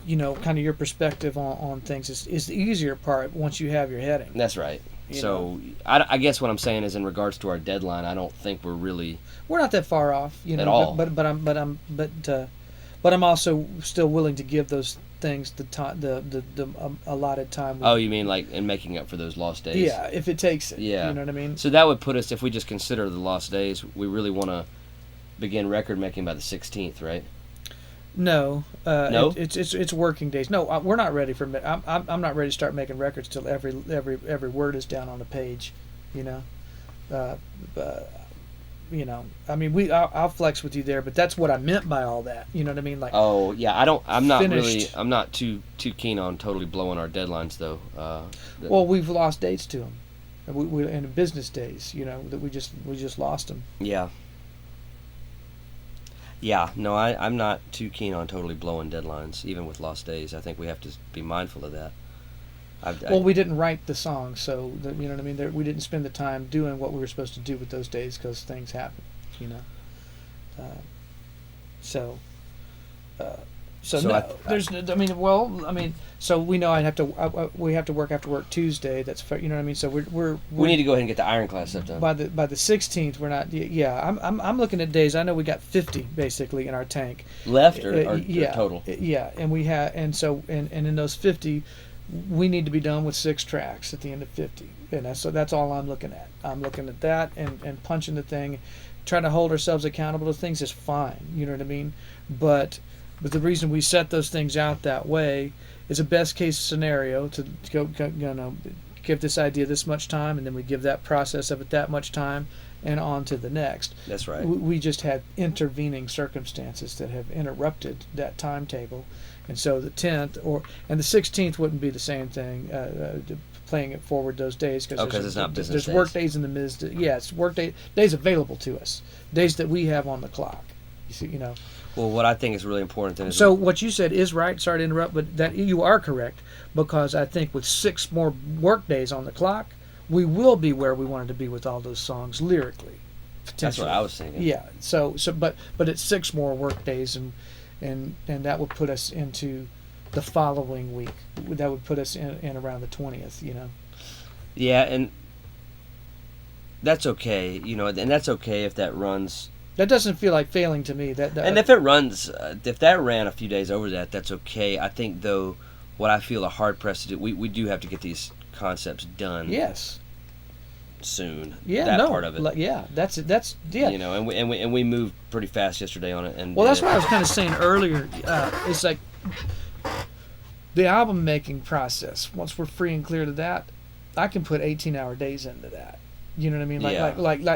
of your perspective on things is the easier part once you have your heading. That's right. So I guess what I'm saying is in regards to our deadline, I don't think we're not that far off, at all. But But I'm also still willing to give those things the time, the allotted time. Oh, you mean like in making up for those lost days? Yeah, if it takes it. Yeah. You know what I mean? So that would put us, if we just consider the lost days, we really want to begin record making by the 16th, right? No. No? It's working days. No, we're not ready for. I'm not ready to start making records till every word is down on the page. You know. You know, I mean, I'll flex with you there, but that's what I meant by all that. You know what I mean? Like, oh yeah, I'm finished. not too keen on totally blowing our deadlines though. Well, we've lost dates to them, we in business days. You know that we just lost them. Yeah. Yeah, no, I'm not too keen on totally blowing deadlines, even with lost days. I think we have to be mindful of that. Well, we didn't write the song, so you know what I mean. We didn't spend the time doing what we were supposed to do with those days because things happen, you know. So no, there's. I mean, so we know we have to work after work Tuesday. That's fair, you know what I mean. So we need to go ahead and get the ironclad stuff done. By the 16th, we're not. Yeah, I'm looking at days. I know we got 50 basically in our tank left or yeah, total. Yeah, and we have and in those 50. We need to be done with 6 tracks at the end of 50, and that's all I'm looking at. I'm looking at that and punching the thing, trying to hold ourselves accountable to things is fine. You know what I mean? But the reason we set those things out that way is a best case scenario to go give this idea this much time, and then we give that process of it that much time, and on to the next. That's right. We just had intervening circumstances that have interrupted that timetable. And so the 10th and the 16th wouldn't be the same thing. Playing it forward those days because it's not business. There's work days in the midst. It's work days available to us. Days that we have on the clock. You see, you know. Well, what I think is really important then is. So what you said is right. Sorry to interrupt, but that you are correct, because I think with 6 more work days on the clock, we will be where we wanted to be with all those songs lyrically. That's what I was thinking. Yeah. But it's 6 more work days and that would put us into the following week. That would put us in around the 20th, you know. Yeah, and that's okay, you know, and that's okay if that runs. That doesn't feel like failing to me. And if it runs, if that ran a few days over that, that's okay. I think, though, what I feel a hard pressed to do, we do have to get these concepts done. Yes. Soon. Yeah, that part of it. That's yeah. You know, and we moved pretty fast yesterday on it. And well, that's what I was kind of saying earlier. It's like the album making process. Once we're free and clear to that, I can put 18-hour days into that. You know what I mean?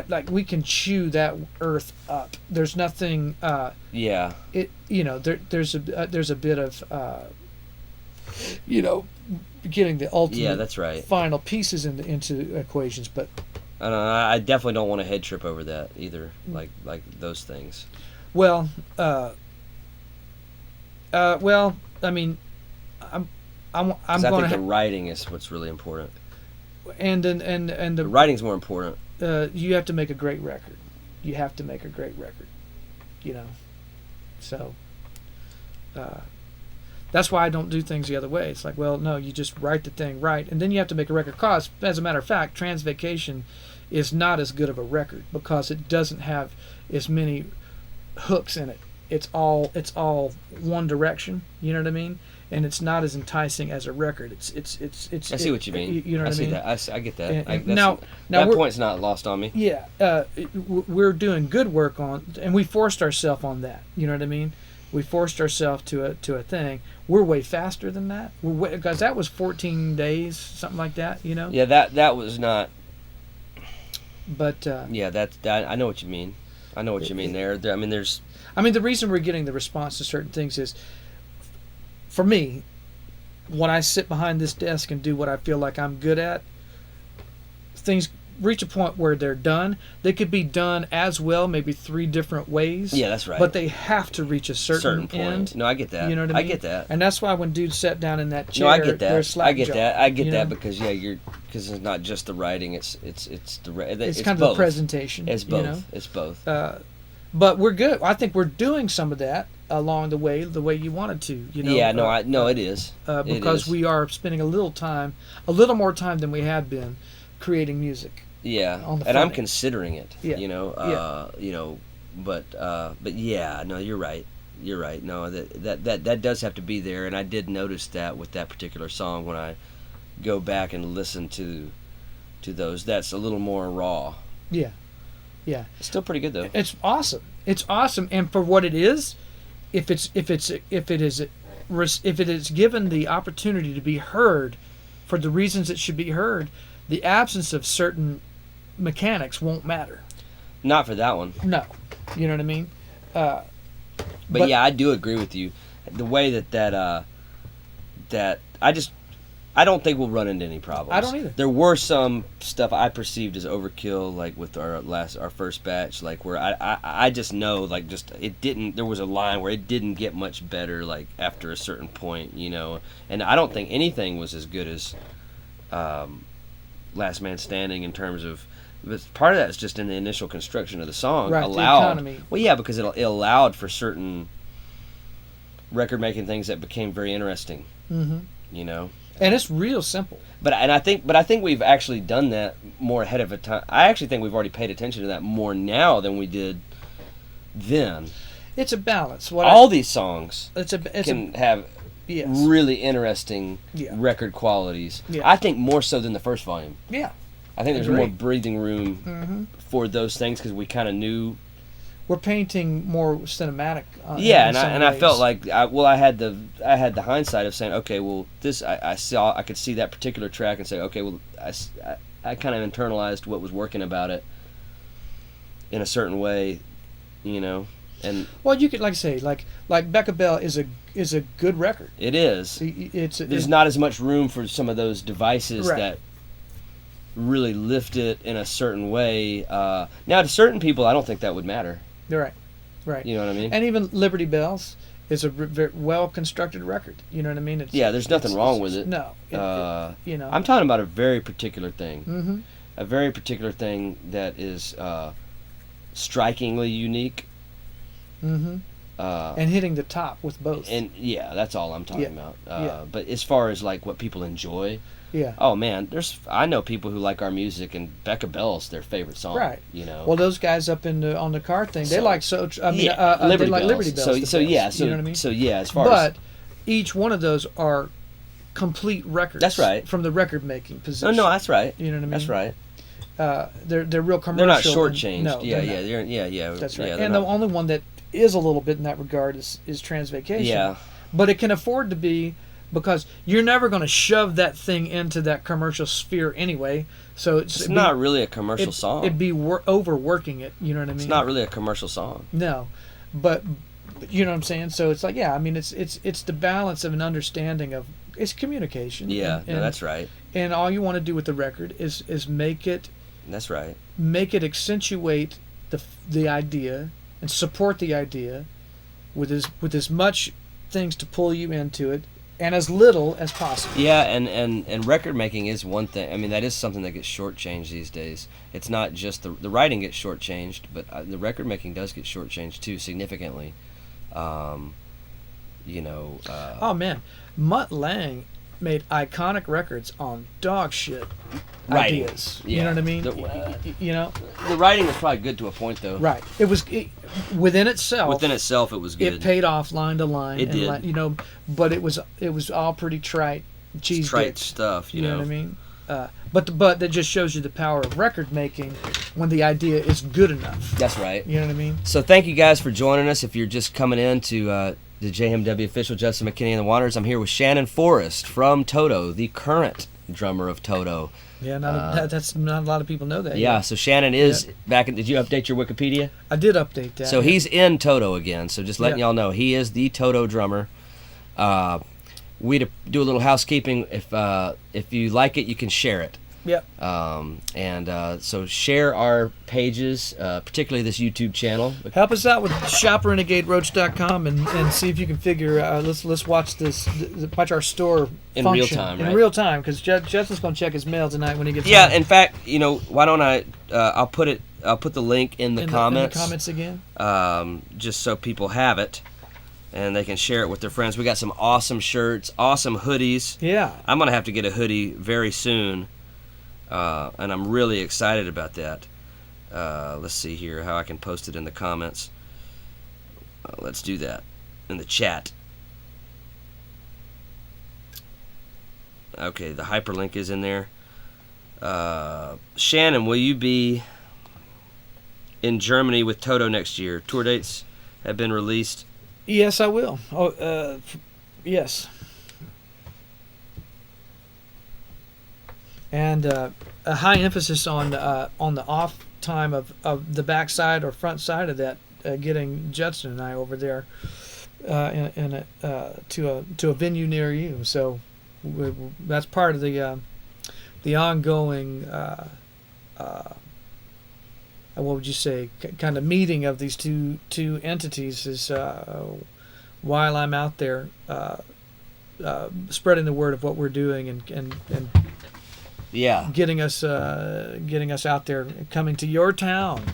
Like we can chew that earth up. There's nothing. Yeah. It there's a bit of getting the ultimate that's right. final pieces into equations, but I don't know, I definitely don't want a head trip over that either. Like those things. Well, I mean, I'm going I think the writing is what's really important. And the writing's more important. You have to make a great record. You have to make a great record. You know, so. That's why I don't do things the other way. It's like, well, no, you just write the thing right, and then you have to make a record. Cause, as a matter of fact, Transvacation is not as good of a record because it doesn't have as many hooks in it. It's all one direction. You know what I mean? And it's not as enticing as a record. It's. I see what you mean. You know what I mean? That. I get that. Now that point's not lost on me. Yeah, we're doing good work on, and we forced ourselves on that. You know what I mean? We forced ourselves to a thing. We're way faster than that. Because that was 14 days, something like that. You know. Yeah, that was not. But. Yeah, that I know what you mean. I know what you mean there. I mean, there's. I mean, the reason we're getting the response to certain things is, for me, when I sit behind this desk and do what I feel like I'm good at, things reach a point where they're done. They could be done as well, maybe 3 different ways. Yeah, that's right. But they have to reach a certain point. End. No, I get that. You know what I mean? I get that. And that's why when dudes sat down in that chair, no, I get that. they're slack I get jaw, that. I get that know? because because it's not just the writing. It's it's kind both. of the presentation. It's both. You know? It's both. But we're good. I think we're doing some of that along the way you wanted to. You know. Yeah. No. It is because we are spending a little more time than we had been, creating music. Yeah, and I'm considering it. Yeah. But yeah, no, you're right. you're right. No, that does have to be there, and I did notice that with that particular song when I go back and listen to those. That's a little more raw. Yeah. Yeah. It's still pretty good though. It's awesome. It's awesome, and for what it is, if it is given the opportunity to be heard for the reasons it should be heard, the absence of certain mechanics won't matter. Not for that one. No. You know what I mean? But yeah, I do agree with you. The way that I don't think we'll run into any problems. I don't either. There were some stuff I perceived as overkill, like with our first batch, like where I just know, like, just it didn't. There was a line where it didn't get much better, like after a certain point, you know. And I don't think anything was as good as Last Man Standing in terms of. But part of that is just in the initial construction of the song. Right, allowed, the economy. Well, yeah, because it allowed for certain record-making things that became very interesting. Mm-hmm. You know. And it's real simple. But I think we've actually done that more ahead of a time. I actually think we've already paid attention to that more now than we did then. It's a balance. All these songs can have yes. really interesting Yeah. record qualities. Yeah. I think more so than the first volume. Yeah. I think there's Agree. more breathing room for those things because we kind of knew. We're painting more cinematic. Yeah, in and some I ways. felt like I had the hindsight of saying, okay, well, this I could see that particular track and say, okay, well, I kind of internalized what was working about it in a certain way, you know, and well, you could like Becca Bell is a good record. it is. There's not as much room for some of those devices Right. that really lift it in a certain way. Now, to certain people, I don't think that would matter. Right. You know what I mean? And even Liberty Bells is a very well constructed record. You know what I mean? There's nothing wrong with it. No. You know. I'm talking about a very particular thing. Mm-hmm. A very particular thing that is strikingly unique. Mm-hmm. And hitting the top with both. And yeah, that's all I'm talking about. Yeah. But as far as like what people enjoy, yeah. oh man, I know people who like our music and Becca Bell's their favorite song. Right. You know. Well, those guys up on the car thing, they So- like Liberty they like Bells. Liberty Bells. the So best, yeah, so you know what I mean? so yeah, as far But as each one of those are complete records. That's right. From the record making position. no, that's right. You know what I mean? That's right. They're real commercial. They're not and- shortchanged. No, yeah, they're not. yeah. That's right. Yeah, and they're the not- only one that is a little bit in that regard is Transvacation. Yeah. But it can afford to be because you're never going to shove that thing into that commercial sphere anyway. So It's not really a commercial song. It'd be overworking it. You know what I mean? It's not really a commercial song. No, but you know what I'm saying. So it's like, yeah, I mean, it's the balance of an understanding of it's communication. Yeah, no, that's right. And all you want to do with the record is make it That's right. accentuate the idea and support the idea with as much things to pull you into it and as little as possible. Yeah, and record making is one thing. I mean, that is something that gets shortchanged these days. It's not just the writing gets shortchanged, but the record making does get shortchanged too, significantly. Oh man, Mutt Lange made iconic records on dog shit Writing. ideas. Yeah. You know what I mean? You know, The writing was probably good to a point, though. right? Within itself. Within itself, it was good. It paid off line to line. It did. You know, but it was all pretty trite, cheese trite dicks. stuff, You know what I mean? But that just shows you the power of record making when the idea is good enough. That's right. You know what I mean? So thank you guys for joining us. If you're just coming in to the JMW official, Justin McKinney and the Wanderers, I'm here with Shannon Forrest from Toto, the current drummer of Toto. Yeah, that's not a lot of people know that. Yeah, yet. so Shannon is back. Did you update your Wikipedia? I did update that. So he's in Toto again. So just letting y'all know, he is the Toto drummer. We do a little housekeeping. If you like it, you can share it. Yep. So share our pages, particularly this YouTube channel. Help us out with shopRenegadeRoach.com and see if you can figure. Let's watch this. Watch our store In function real time, right? In real time, because Justin's going to check his mail tonight when he gets Yeah, home. in fact, why don't I? I'll put the link in the comments. In the comments again. Just so people have it, and they can share it with their friends. We got some awesome shirts, awesome hoodies. Yeah. I'm gonna have to get a hoodie very soon, and I'm really excited about that. Let's see here how I can post it in the comments. Let's do that. in the chat. Okay, the hyperlink is in there. Shannon, will you be in Germany with Toto next year? Tour dates have been released. Yes, I will. Yes. And a high emphasis on the off time of the backside or front side of that, getting Judson and I over there to a venue near you. So that's part of the ongoing what would you say, kind of meeting of these two entities is while I'm out there spreading the word of what we're doing and Yeah. getting us out there, coming to your town.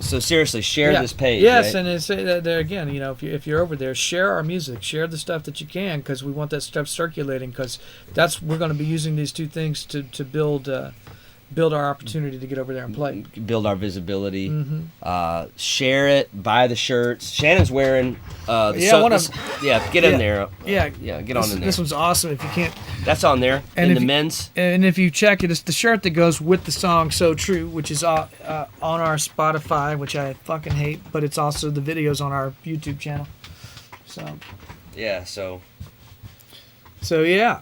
So seriously, share this page. Yes, right? and it's there again. If you're over there, share our music, share the stuff that you can, because we want that stuff circulating. Because we're going to be using these two things to build our opportunity to get over there and play. Build our visibility. Mm-hmm. Share it. Buy the shirts. Shannon's wearing. Get in there. Yeah, Get on in there. This one's awesome. If you can't, That's on there. And in if the you- men's. and if you check it, it's the shirt that goes with the song "So True," which is on our Spotify, which I fucking hate, but it's also the videos on our YouTube channel. Yeah. So. So yeah.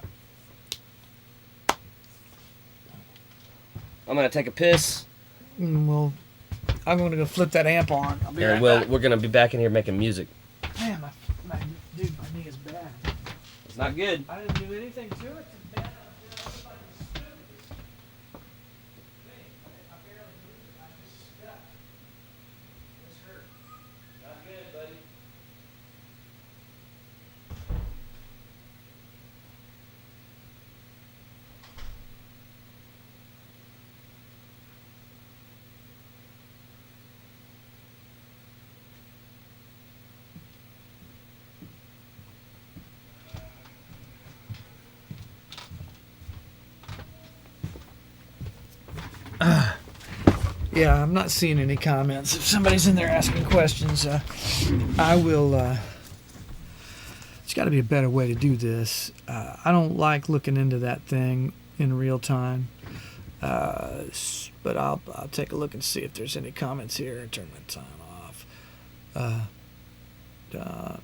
I'm gonna take a piss. Well, I'm going to go flip that amp on. I'll be And right back. we're gonna be back in here making music. Man, my knee is bad. It's not good. I didn't do anything to it. It's bad. Yeah, I'm not seeing any comments. If somebody's in there asking questions, I will. There's got to be a better way to do this. I don't like looking into that thing in real time, but I'll take a look and see if there's any comments here and turn my time off.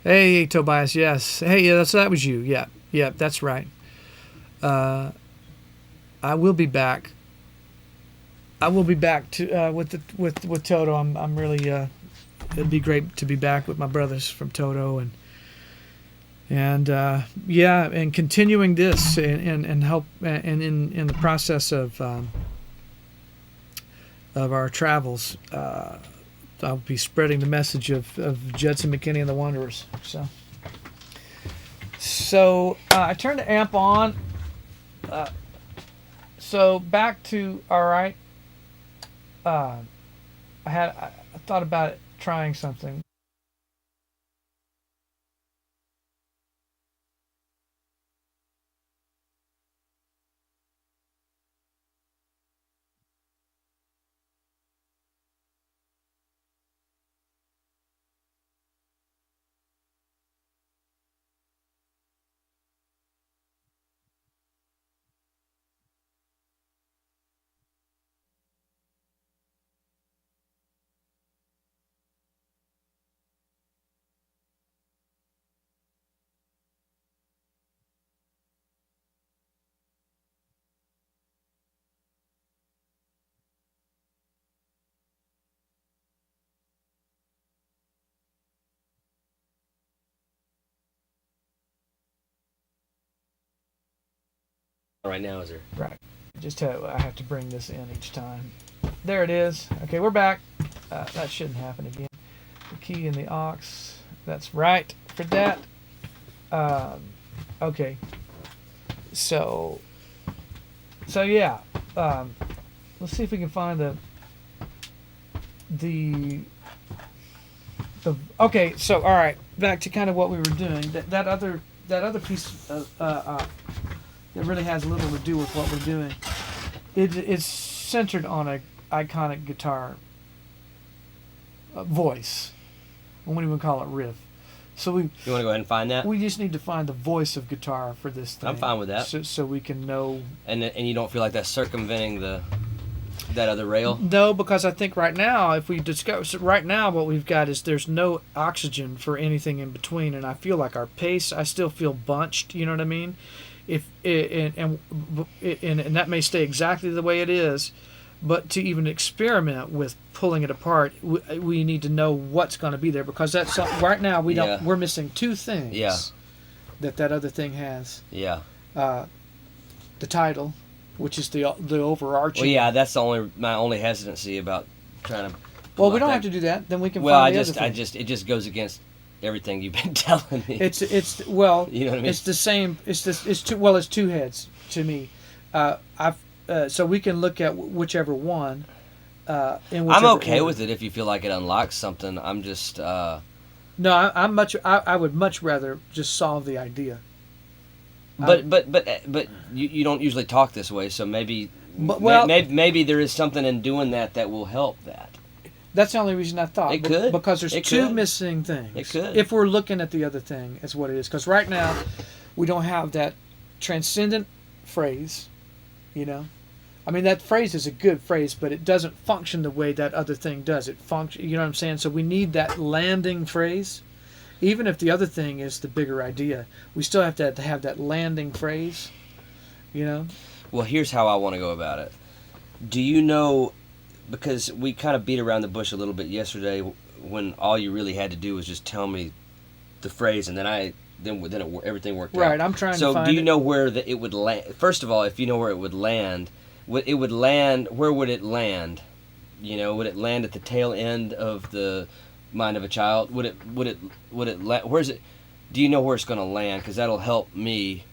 Hey, Tobias. Yes. Hey, yeah, that was you. Yeah, that's right. I will be back. I will be back to with Toto. I'm really. It'd be great to be back with my brothers from Toto and continuing this and help and in the process of our travels. I'll be spreading the message of Judson McKinney and the Wanderers. So I turned the amp on. So back to all right. I thought about trying something. Right now, is there? Right. I have to bring this in each time. There it is. Okay, we're back. That shouldn't happen again. The key and the aux. That's right for that. Okay. So yeah. Let's see if we can find the okay. So all right. Back to kind of what we were doing. That other piece. That really has little to do with what we're doing. It's centered on a iconic guitar voice. I won't even call it riff. So You want to go ahead and find that? we just need to find the voice of guitar for this thing. I'm fine with that. So we can know. And you don't feel like that's circumventing that other rail? No, because I think right now, if we discover right now, what we've got is there's no oxygen for anything in between, and I feel like our pace. I still feel bunched. You know what I mean? If and that may stay exactly the way it is, but to even experiment with pulling it apart, we need to know what's going to be there, because that's right now we don't. Yeah. We're missing two things. Yeah. That other thing has. Yeah. The title, which is the overarching. Well, yeah, that's my only hesitancy about trying to. Well, we don't have to do that. Then we can. Well, find the other thing. it just goes against everything you've been telling me. It's well. You know what I mean? It's the same. It's two heads to me. So we can look at whichever one. I'm okay with it if you feel like it unlocks something. I'm just. No, I would much rather just solve the idea. But you don't usually talk this way, so maybe. Well, maybe there is something in doing that will help that. That's the only reason I thought. It could. Because there's It two could. missing things. It could. If we're looking at the other thing, is what it is. Because right now, we don't have that transcendent phrase, you know? I mean, that phrase is a good phrase, but it doesn't function the way that other thing does. It function, you know what I'm saying? So we need that landing phrase. Even if the other thing is the bigger idea, we still have to have that landing phrase, you know? Well, here's how I want to go about it. Do you know, because we kind of beat around the bush a little bit yesterday when all you really had to do was just tell me the phrase, and everything worked out. Right, I'm trying to find So do you it. know where it would land? First of all, if you know where it would land, where would it land? You know, would it land at the tail end of the Mind of a Child? Where's it? Do you know where it's going to land? Because that'll help me,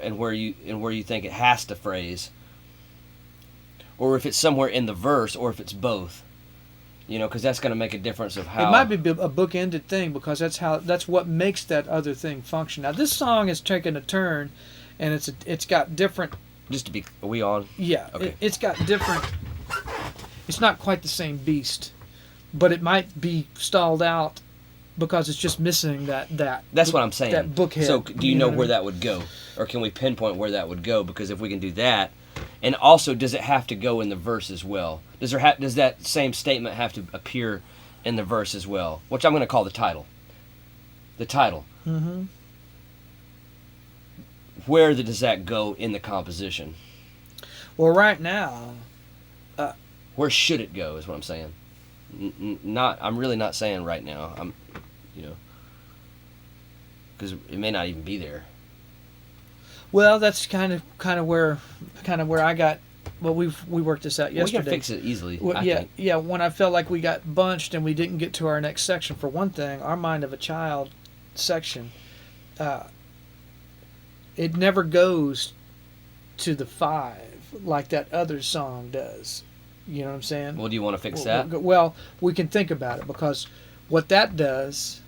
and where you think it has to phrase, or if it's somewhere in the verse, or if it's both. You know, because that's going to make a difference of how. It might be a book-ended thing, because that's what makes that other thing function. Now, this song has taken a turn, and it's got different. Just to be, are we on? Yeah, Okay. it's got different. It's not quite the same beast, but it might be stalled out because it's just missing that. That's what I'm saying. That bookhead. So, do you know what I where mean? that would go, or can we pinpoint where that would go? Because if we can do that, and also, does it have to go in the verse as well? Does that same statement have to appear in the verse as well? Which I'm going to call the title. The title. Mm-hmm. Where does that go in the composition? Well, right now, Where should it go? Is what I'm saying. I'm really not saying right now. Because it may not even be there. well, that's kind of where I got. Well, we worked this out We yesterday. can fix it easily. Well, I yeah, think. yeah. When I felt like we got bunched and we didn't get to our next section, for one thing, our Mind of a Child section, it never goes to the 5 like that other song does. You know what I'm saying? Well, do you want to fix that? Well, we can think about it, because what that does,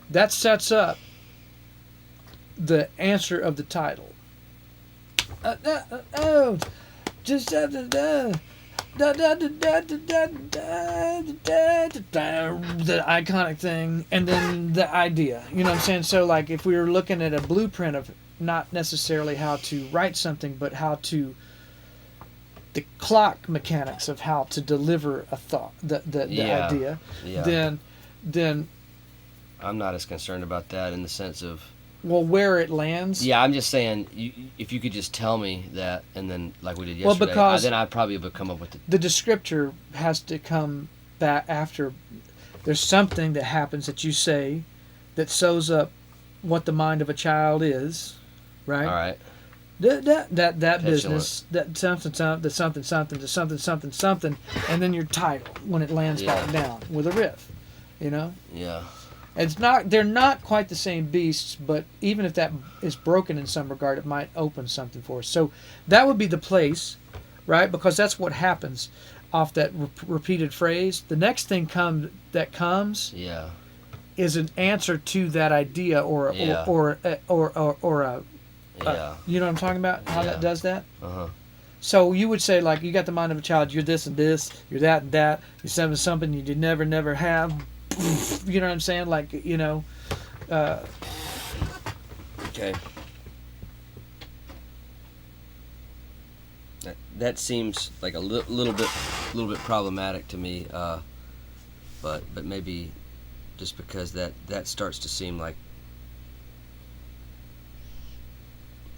that sets up the answer of the title. Just the iconic thing, and then the idea. You know what I'm saying? So, like, if we were looking at a blueprint of not necessarily how to write something, but how to the clock mechanics of how to deliver a thought, the Yeah. idea, Yeah. then I'm not as concerned about that in the sense of. well, where it lands. Yeah, I'm just saying, if you could just tell me that, and then like we did Well, yesterday, because- then I'd probably have come up with The descriptor has to come back after. There's something that happens that you say that sews up what the mind of a child is, right? all right. That business, that something, and then your title when it lands Yeah. back down with a riff, you know. Yeah. They're not quite the same beasts, but even if that is broken in some regard, it might open something for us. So that would be the place, right? Because that's what happens off that repeated phrase. The next thing comes Yeah. is an answer to that idea, or Yeah. or a Yeah. you know what I'm talking about? How Yeah. that does that? Uh huh. So you would say, like, you got the mind of a child. You're this and this. You're that and that. You're something you did never have. You know what I'm saying? Like, you know. Okay. That seems like a little bit problematic to me, but maybe just because that starts to seem like,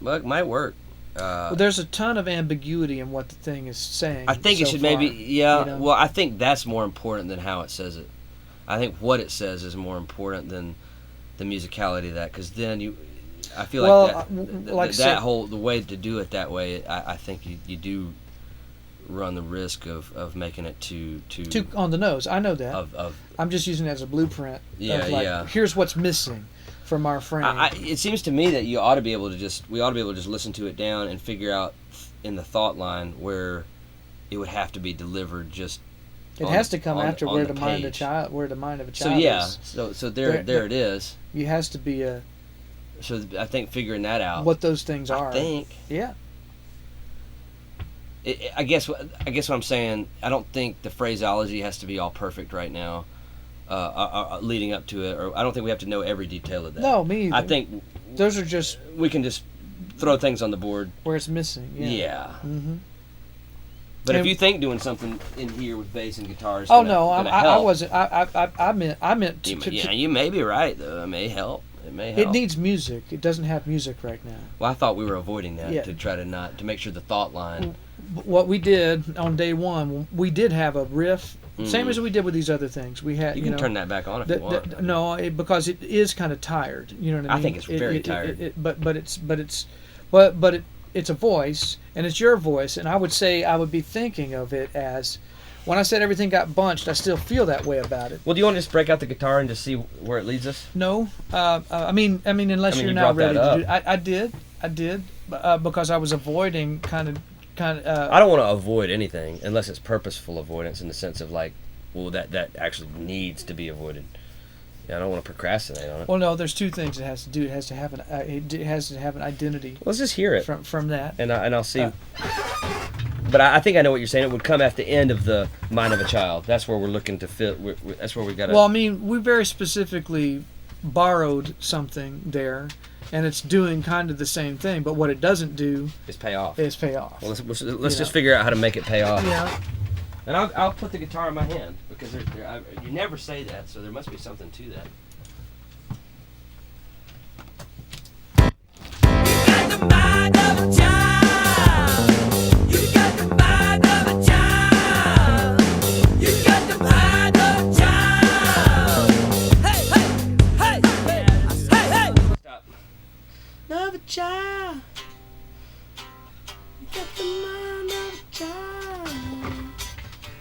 well, it might work. Well, there's a ton of ambiguity in what the thing is saying. I think it should far, maybe, yeah. you know? Well, I think that's more important than how it says it. I think what it says is more important than the musicality of that, because then I feel like the way to do it that way, I think you do run the risk of making it too on the nose. I know that. I'm just using it as a blueprint. Yeah, of like, yeah. Here's what's missing from our frame. It seems to me that we ought to be able to just listen to it down and figure out in the thought line where it would have to be delivered. Just it has to come after where the mind of a child is. So there it is. It has to be a. So I think figuring that out. What those things are. I think. Yeah. I guess what I'm saying, I don't think the phraseology has to be all perfect right now, leading up to it, or I don't think we have to know every detail of that. No, me either. I think those are just we can just throw things on the board where it's missing. Yeah. Mm-hmm. But if you think doing something in here with bass and guitars, I wasn't. I meant. You may be right though. It may help. It may help. It needs music. It doesn't have music right now. Well, I thought we were avoiding that to try to make sure the thought line. What we did on day one, we did have a riff, same as we did with these other things. We had, you can turn that back on if you want. No, because it is kind of tired. You know what I mean? I think it's very tired. But it's a voice, and it's your voice, and I would be thinking of it as. When I said everything got bunched, I still feel that way about it. Well, do you want to just break out the guitar and just see where it leads us? No, I mean, unless you're not ready to do it. I did, because I was avoiding kind of. I don't want to avoid anything unless it's purposeful avoidance in the sense of like, well, that actually needs to be avoided. Yeah, I don't want to procrastinate on it. Well, no, there's two things it has to do. It has to have an identity. Let's just hear it from that, and I'll see. But I think I know what you're saying. It would come at the end of the mind of a child. That's where we're looking to fit. That's where we got to. Well, I mean, we very specifically borrowed something there, and it's doing kind of the same thing. But what it doesn't do is pay off. Well, let's just figure out how to make it pay off. Yeah. And I'll put the guitar in my hand because you never say that, so there must be something to that. You got the mind of a child. You got the mind of a child. You got the mind of a child. Hey, hey, hey, hey, hey. Stop. Love a child. You got the mind of a child.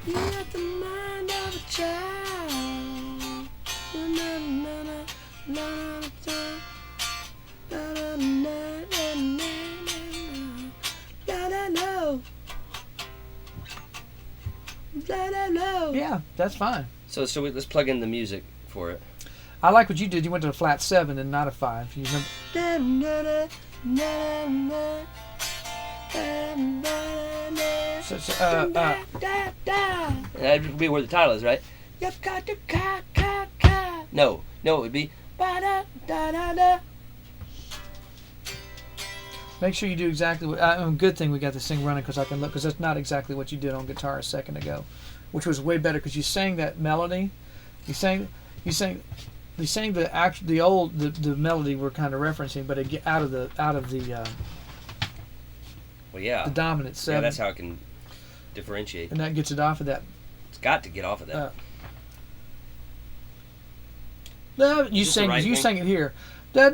You got the mind of a child. Na na na na na. Yeah, that's fine. So let's plug in the music for it. I like what you did. You went to a flat 7 and not a 5. You remember? That would be where the title is, right? You've got to No, it would be. Make sure you do exactly what. Good thing we got this thing running because I can look, because that's not exactly what you did on guitar a second ago, which was way better because you sang that melody. You sang the melody we're kind of referencing, but it out of the well, yeah, the dominant 7. Yeah, that's how I can differentiate. And that gets it off of that. It's got to get off of that. You sang it here. Now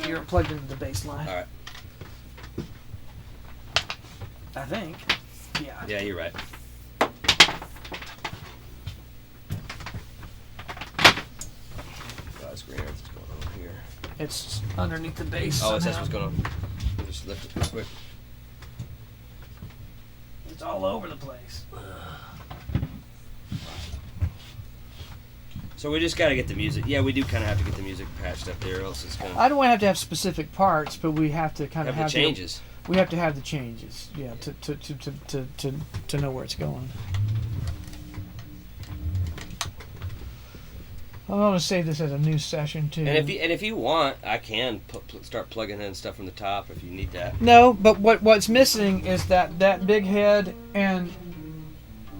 you're plugged into the bass line. All right. I think. Yeah. Yeah, you're right. God's green earth is going on here. It's underneath the bass. Oh, that's what's going on. Just lift it real quick. It's all over the place. So we just got to get the music. Yeah, we do kind of have to get the music patched up there, or else it's going to I don't have to have specific parts, but we have to kind of have the have changes. We have to have the changes, yeah, to know where it's going. I'm going to save this as a new session too. And if you want, I can start plugging in stuff from the top if you need that. No, but what's missing is that big head and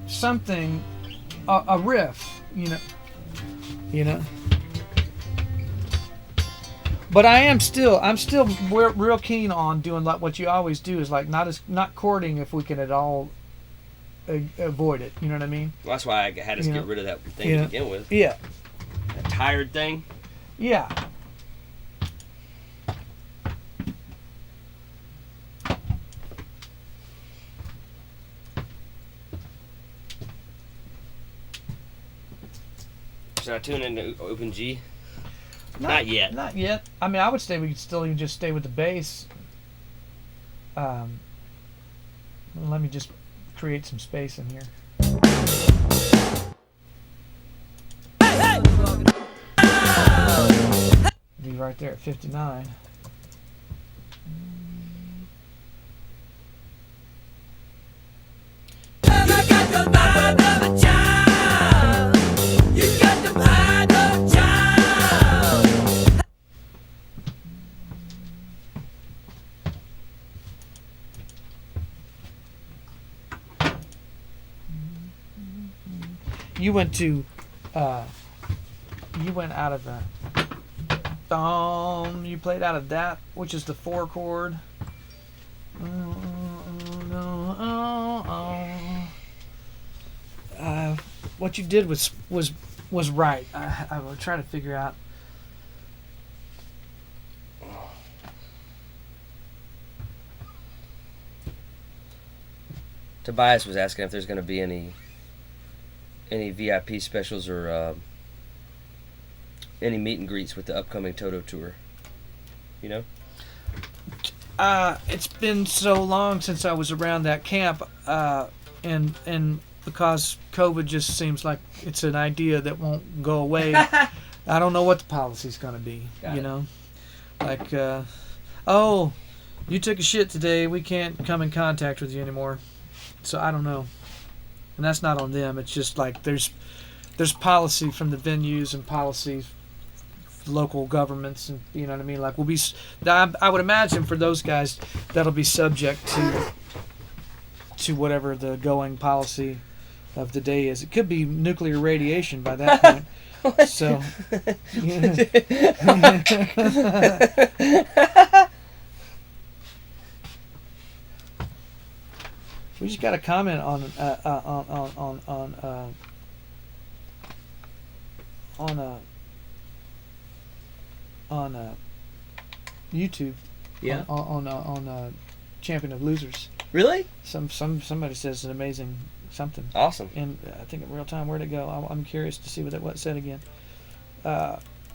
something, a riff, you know. But I'm still real keen on doing like what you always do, is like not courting if we can at all avoid it. You know what I mean? Well, that's why I had us get rid of that thing to begin with. Yeah. That tired thing. Yeah. Should I tune into Open G? Not yet. Not yet. I mean, I would say we could still even just stay with the bass. Let me just create some space in here. Be right there at 59. You went out of the you played out of that, which is the 4 chord. What you did was right. I will try to figure out. Tobias was asking if there's going to be any VIP specials or any meet and greets with the upcoming Toto tour. You know? It's been so long since I was around that camp, and because COVID just seems like it's an idea that won't go away. I don't know what the policy's going to be. Got you it. know, like, oh, you took a shit today. We can't come in contact with you anymore. So I don't know, and that's not on them. It's just like there's policy from the venues and policy local governments, and you know what I mean. Like I would imagine for those guys that'll be subject to whatever the going policy of the day is. It could be nuclear radiation by that point. So. We just got a comment on YouTube. Yeah. On Champion of Losers. Really? Somebody says an amazing something. Awesome. And I think in real time, where'd it go? I'm curious to see what it said again.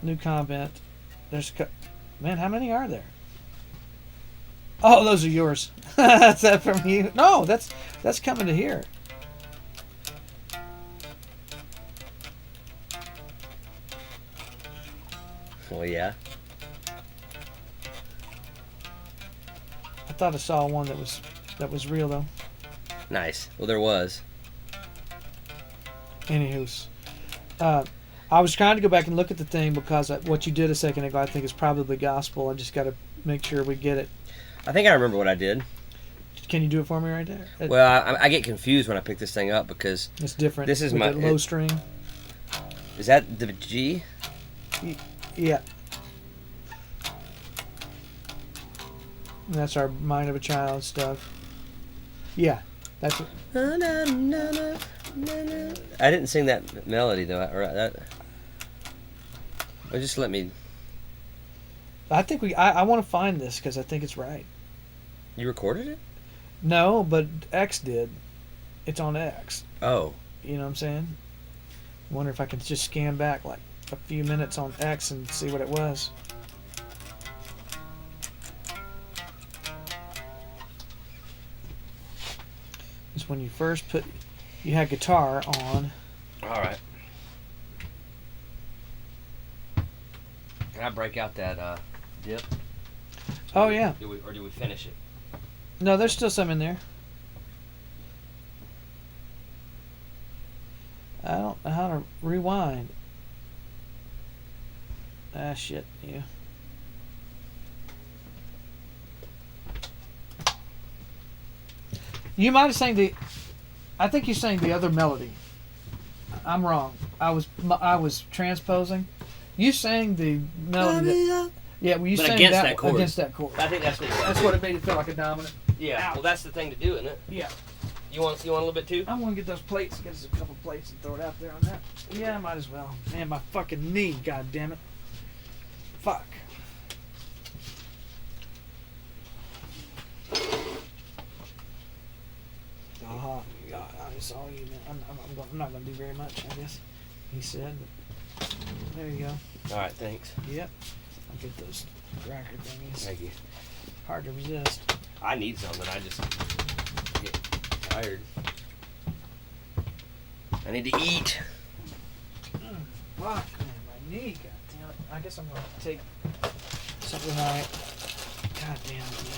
New comment. Man, how many are there? Oh, those are yours. Is that from you? No, that's coming to here. Well, yeah. I thought I saw one that was real though. Nice. Well, there was. Anywho's, I was trying to go back and look at the thing because what you did a second ago I think is probably gospel. I just got to make sure we get it. I think I remember what I did. Can you do it for me right there? Well, I get confused when I pick this thing up because It's different. This is with my that low string. Is that the G? Yeah. And that's our Mind of a Child stuff. Yeah, that's it. I didn't sing that melody though. Or just let me. I think I want to find this because I think it's right. You recorded it? No, but X did. It's on X. Oh. You know what I'm saying? I wonder if I can just scan back like a few minutes on X and see what it was. It's when you first you had guitar on. All right. Can I break out that dip? Oh yeah. Do we finish it? No, there's still some in there. I don't know how to rewind. Ah, shit, you. You might have sang the. I think you sang the other melody. I'm wrong. I was transposing. You sang the melody. Yeah, well, you But sang against that that chord. against that chord. I think that's what. That's what it made it feel like a dominant. Yeah. Well, that's the thing to do, isn't it? Yeah. You want a little bit too? I want to get those plates, get us a couple plates and throw it out there on that. Yeah, I might as well. Man, my fucking knee, god damn it. Fuck. God, it's all you, man. I'm not going to do very much, I guess, he said. But there you go. All right, thanks. Yep. I'll get those cracker thingies. Thank you. Hard to resist. I need something. I just get tired. I need to eat. Fuck, man, my knee, god damn it. I guess I'm going to take something like, god damn it, man.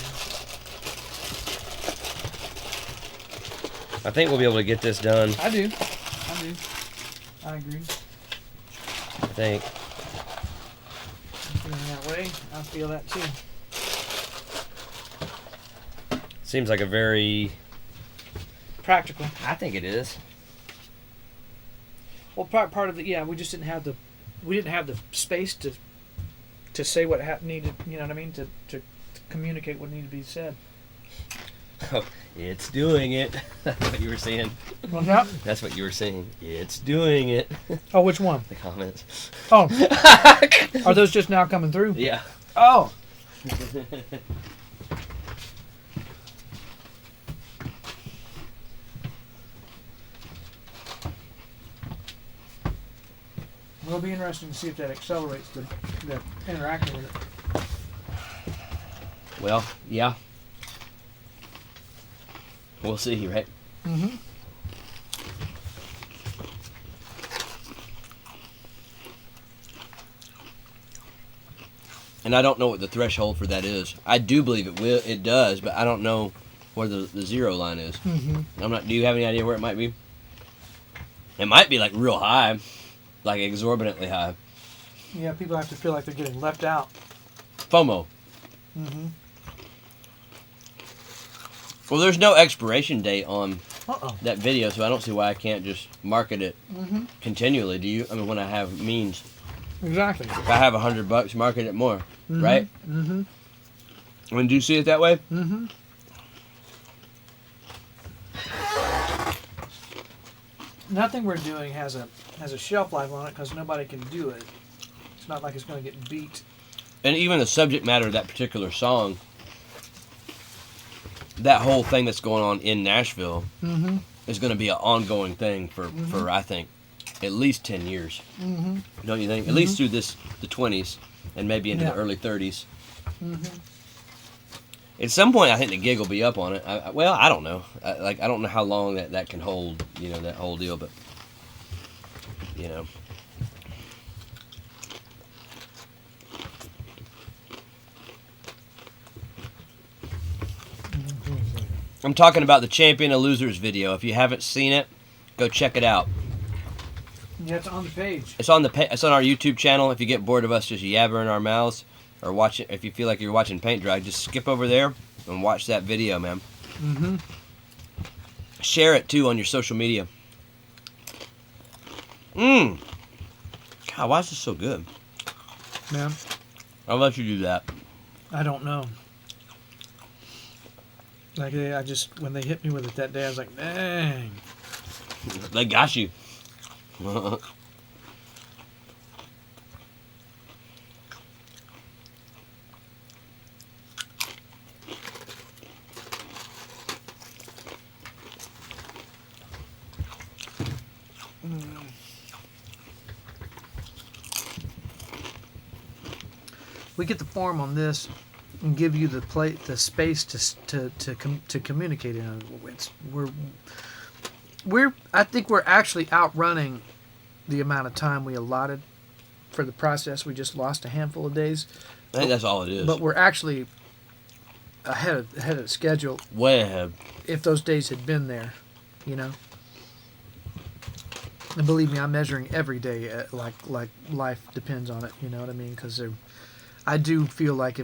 I think we'll be able to get this done. I do. I agree. I think. Feeling that way. I feel that too. Seems like a very. Practical. I think it is. Well, part of the we just didn't have the space to say what needed. You know what I mean? To communicate what needed to be said. Oh, it's doing it. That's what you were saying. What's that? That's what you were saying. It's doing it. Oh, which one? The comments. Oh, are those just now coming through? Yeah. Oh. It'll be interesting to see if that accelerates the interacting with it. Well, yeah. We'll see, right? Mm-hmm. And I don't know what the threshold for that is. I do believe it does, but I don't know where the zero line is. Mm-hmm. Do you have any idea where it might be? It might be like real high, like exorbitantly high. Yeah, people have to feel like they're getting left out. FOMO. Mm-hmm. Well, there's no expiration date on Uh-oh. that video, so I don't see why I can't just market it Mm-hmm. continually. Do you? I mean, when I have means. Exactly. If I have $100, market it more, Mm-hmm. right? Mm-hmm. I mean, do you see it that way? Mm-hmm. Nothing we're doing has a shelf life on it because nobody can do it. It's not like it's going to get beat. And even the subject matter of that particular song, that whole thing that's going on in Nashville Mm-hmm. is going to be an ongoing thing for I think, at least 10 years. Mm-hmm. Don't you think? At least through the 20s and maybe into Yeah. the early 30s. Mm-hmm. At some point, I think the gig will be up on it. I don't know. I don't know how long that can hold, that whole deal, but, I'm talking about the Champion of Losers video. If you haven't seen it, go check it out. Yeah, it's on the page. It's on our YouTube channel. If you get bored of us just yabbering our mouths, or watch it, if you feel like you're watching paint dry, just skip over there and watch that video, man. Mm-hmm. Share it too on your social media. God, why is this so good? Yeah. I'll let you do that. I don't know. Like when they hit me with it that day, I was like, dang. They got you. We get the form on this and give you the space to communicate in. I think we're actually outrunning the amount of time we allotted for the process. We just lost a handful of days, I think that's all it is. but we're actually ahead of schedule. Way ahead. If those days had been there, you know. And believe me, I'm measuring every day like life depends on it. You know what I mean? Because I do feel like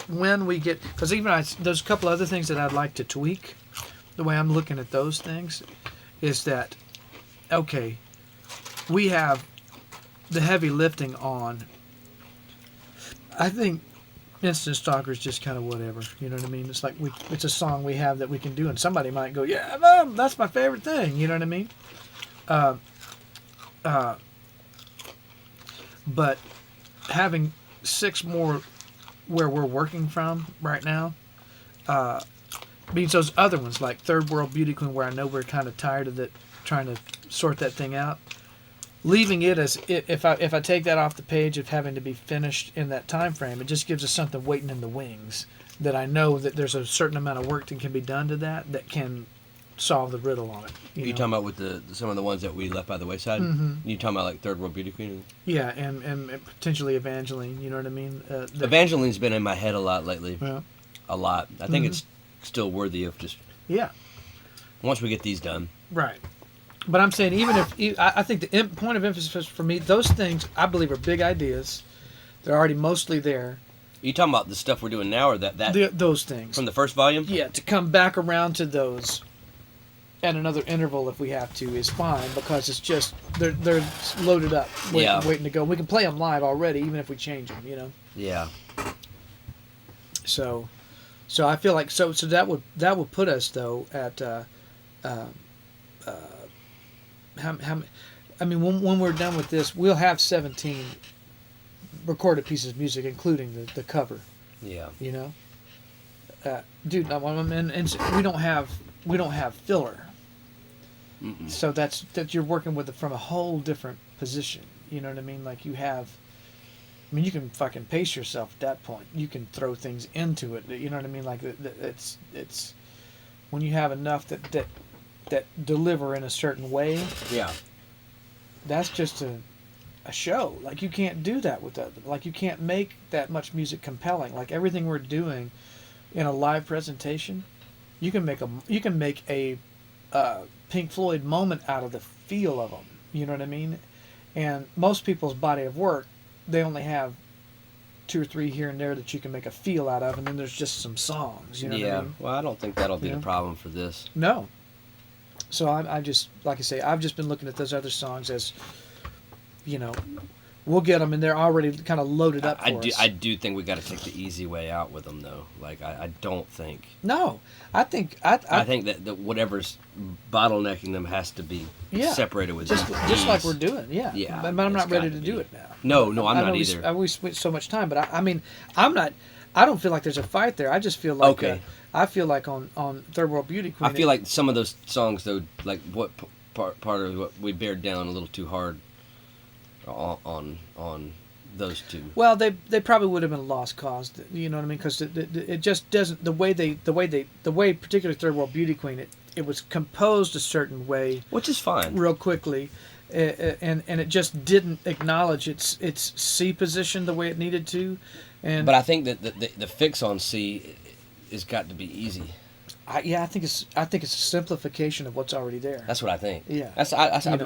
when we get, because even there's a couple other things that I'd like to tweak. The way I'm looking at those things is that, okay, we have the heavy lifting on. I think Instant Stalker is just kind of whatever. You know what I mean? It's like it's a song we have that we can do, and somebody might go, yeah, Mom, that's my favorite thing. You know what I mean? But having 6 more where we're working from right now means those other ones like Third World Beauty Queen, where I know we're kind of tired of it, trying to sort that thing out. Leaving it as if I take that off the page of having to be finished in that time frame, it just gives us something waiting in the wings that I know that there's a certain amount of work that can be done to that can solve the riddle on it. You talking about with some of the ones that we left by the wayside? Mm-hmm. You talking about like Third World Beauty Queen? Yeah, and potentially Evangeline. You know what I mean? Evangeline's been in my head a lot lately. Yeah. A lot. I think it's still worthy of just. Yeah. Once we get these done. Right. But I'm saying I think the point of emphasis for me, those things I believe are big ideas. They're already mostly there. Are you talking about the stuff we're doing now, or those things from the first volume? Yeah, to come back around to those at another interval if we have to is fine, because it's just they're loaded up, waiting to go. We can play them live already, even if we change them. You know. Yeah. So I feel like so that would put us though at I mean when we're done with this, we'll have 17 recorded pieces of music, including the cover. Yeah. You know, dude, and we don't have filler. Mm-mm. So that you're working with it from a whole different position. You know what I mean? Like you can fucking pace yourself at that point. You can throw things into it. You know what I mean? Like it's when you have enough that deliver in a certain way. Yeah. That's just a show. Like you can't do that with that. Like you can't make that much music compelling. Like everything we're doing in a live presentation, you can make a Pink Floyd moment out of the feel of them. You know what I mean? And most people's body of work, they only have 2 or 3 here and there that you can make a feel out of, and then there's just some songs. You know what I mean? Well, I don't think that'll be the problem for this. No. So I just, like I say, I've just been looking at those other songs as, you know, we'll get them, and they're already kind of loaded up for us. I do think we got to take the easy way out with them, though. Like, I don't think. No. I think that whatever's bottlenecking them has to be separated with just like we're doing, yeah. Yeah, but I'm not ready to do it now. No, I'm not either. We spent so much time, but I mean, I'm not. I don't feel like there's a fight there. I just feel like I feel like on Third World Beauty Queen. I feel like some of those songs, though, like what part of what we bared down a little too hard on those two. Well, they probably would have been a lost cause. You know what I mean? Because it just doesn't the way particularly Third World Beauty Queen it was composed a certain way, which is fine, real quickly, and it just didn't acknowledge its C position the way it needed to. But I think that the fix on C has got to be easy. I think it's a simplification of what's already there. That's what I think. Yeah.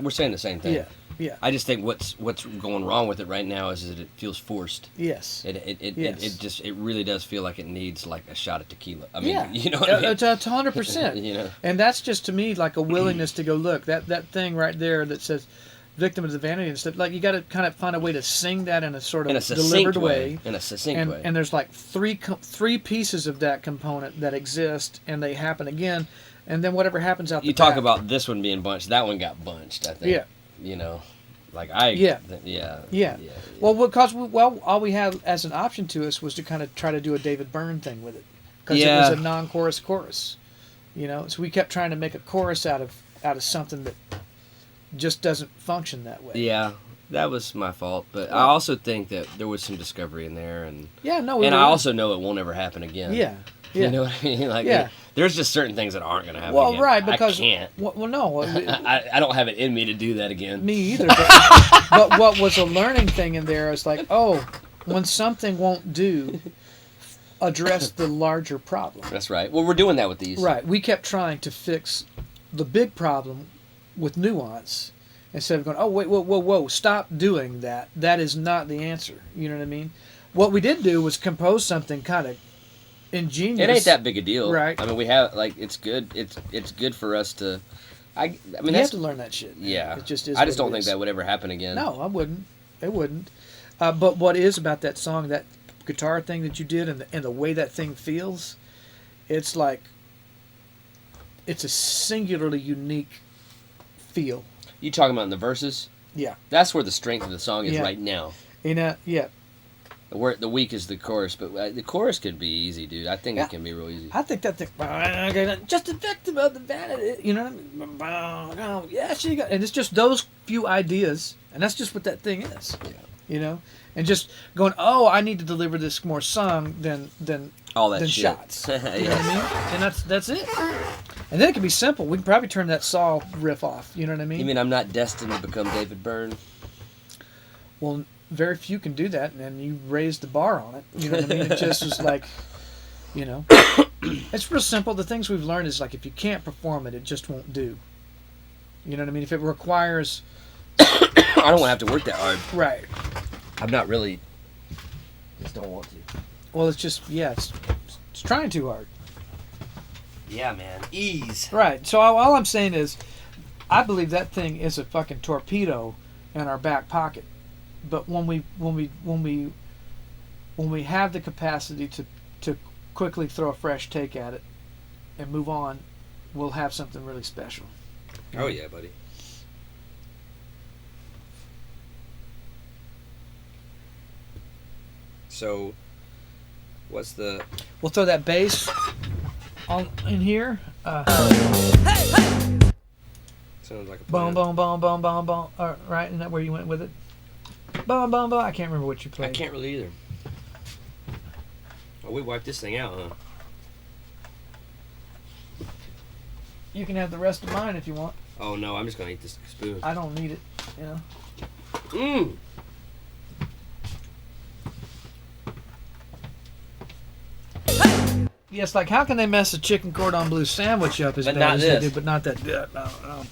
We're saying the same thing. Yeah. Yeah. I just think what's going wrong with it right now is that it feels forced. Yes. It really does feel like it needs like a shot of tequila. I mean, you know what I mean? It's 100%. You know. And that's just to me like a willingness to go look that thing right there that says victim of the vanity and stuff. Like you got to kind of find a way to sing that in a sort of delivered way. In a succinct way. And there's like three pieces of that component that exist, and they happen again, and then whatever happens out. You talk about this one being bunched. That one got bunched. I think. Yeah. You know, like Yeah. Yeah. Well, because all we had as an option to us was to kind of try to do a David Byrne thing with it, because it was a non-chorus chorus. You know, so we kept trying to make a chorus out of something that just doesn't function that way. Yeah, that was my fault, but I also think that there was some discovery in there, and I also know it won't ever happen again. Yeah. Yeah. You know what I mean? Like, Yeah. there's just certain things that aren't going to happen Well, again. right, because I can't. Well, no, I don't have it in me to do that again. me either. But what was a learning thing in there is like, oh, when something won't do, address the larger problem. That's right. Well, we're doing that with these. Right. We kept trying to fix the big problem with nuance instead of going, oh, wait, whoa, stop doing that. That is not the answer. You know what I mean? What we did do was compose something kind of ingenious. It ain't that big a deal. Right. I mean, we have, like, it's good. It's good for us to... I mean, you that's... have to learn that shit. Man. Yeah. It just is. I just what don't it think is. that would ever happen again. No, I wouldn't. It wouldn't. But what is about that song, that guitar thing that you did, and the way that thing feels, it's like it's a singularly unique feel. You talking about in the verses? Yeah. That's where the strength of the song is Yeah. right now. You know, yeah. Where the weak is the chorus, but the chorus could be easy, dude. I think Yeah. it can be real easy. I think that thing, just the victim of the vanity, you know what I mean? Yeah, she got, and it's just those few ideas, and that's just what that thing is. Yeah. You know, and just going, oh, I need to deliver this more sung than All that than shit. shots. You know what I Yeah. mean? And that's it. And then it can be simple. We can probably turn that saw riff off. You know what I mean? You mean I'm not destined to become David Byrne? Well, very few can do that, and you raised the bar on it. You know what I mean? It just was like, you know, it's real simple. The things we've learned is like if you can't perform it, it just won't do. You know what I mean? If it requires, I don't want to have to work that hard. right? I'm not really. Just don't want to. Well, it's just it's trying too hard. Yeah, man. Ease. Right. So all I'm saying is, I believe that thing is a fucking torpedo in our back pocket. But when we have the capacity to quickly throw a fresh take at it and move on, we'll have something really special. Oh yeah, buddy. So, what's the? We'll throw that bass on in here. Sounds like a Boom, plan. boom, boom, boom, boom, boom. Right, isn't that where you went with it? Boom, boom, boom. I can't remember what you I played. can't really either. Oh, we wiped this thing out, huh? You can have the rest of mine if you want. Oh no, I'm just gonna eat this spoon. I don't need it. You know. Mmm. Yes, like how can they mess a chicken cordon bleu sandwich up as But bad not as this. they do, but not that? No.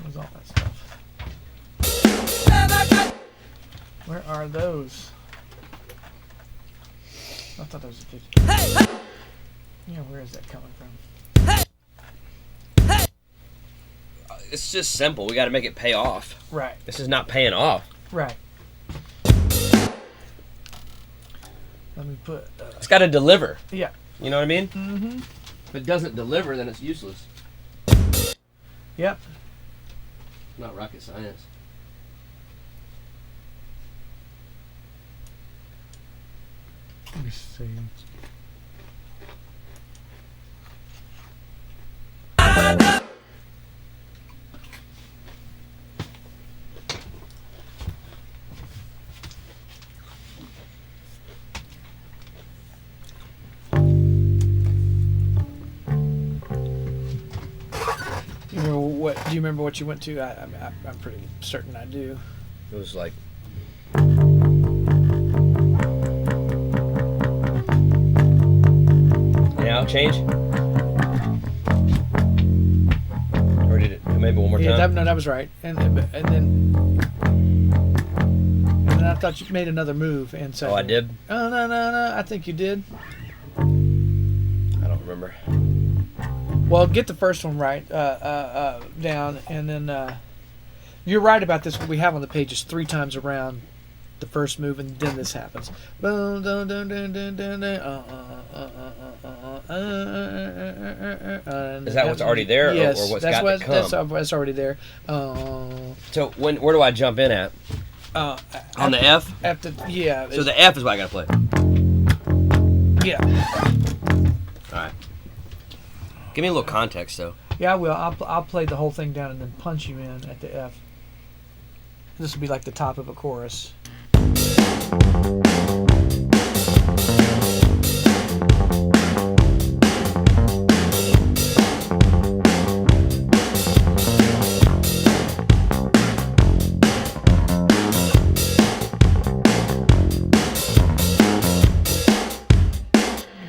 Where's all that stuff? Where are those? I thought those were 50. Yeah, where is that coming from? It's just simple. We got to make it pay off. Right, This is not paying off. right. Let me put. It's got to deliver. Yeah. You know what I mean? Mm-hmm. If it doesn't deliver, then it's useless. Yep. Not rocket science. Let me see. Do you remember what you went to? I'm pretty certain I do. It was like. Now change. Or did it? Maybe one more time. Yeah, that was right. And then I thought you made another move and said. Oh, I did. Oh no! I think you did. I don't remember. Well, get the first one right down, and then you're right about this. What we have on the page is 3 times around the first move, and then this happens. Boom, dun, dun, dun, dun, dun, dun, Is that what's already there, yes, or what's that's got to come? That's already there. So where do I jump in at? On the F? After, yeah. So the F is what I got to play. Yeah. All right. Give me a little context, though. Yeah, I will. I'll play the whole thing down and then punch you in at the F. This will be like the top of a chorus.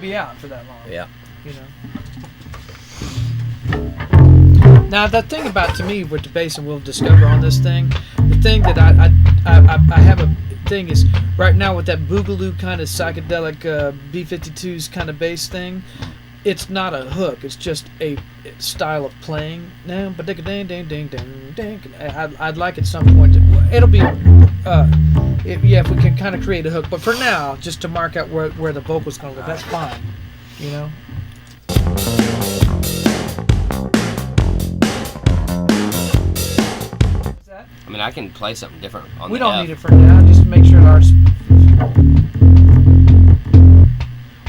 Be out for that long. Yeah. You know. Now the thing about to me with the bass, and we'll discover on this thing, the thing that I have a thing is right now with that boogaloo kind of psychedelic B-52s kind of bass thing. It's not a hook. It's just a style of playing. I'd like at some point. It'll be. If we can kind of create a hook, but for now, just to mark out where the vocal's going to live, that's fine, you know. What's that? I mean, I can play something different on We the don't F. need it for now, just to make sure ours.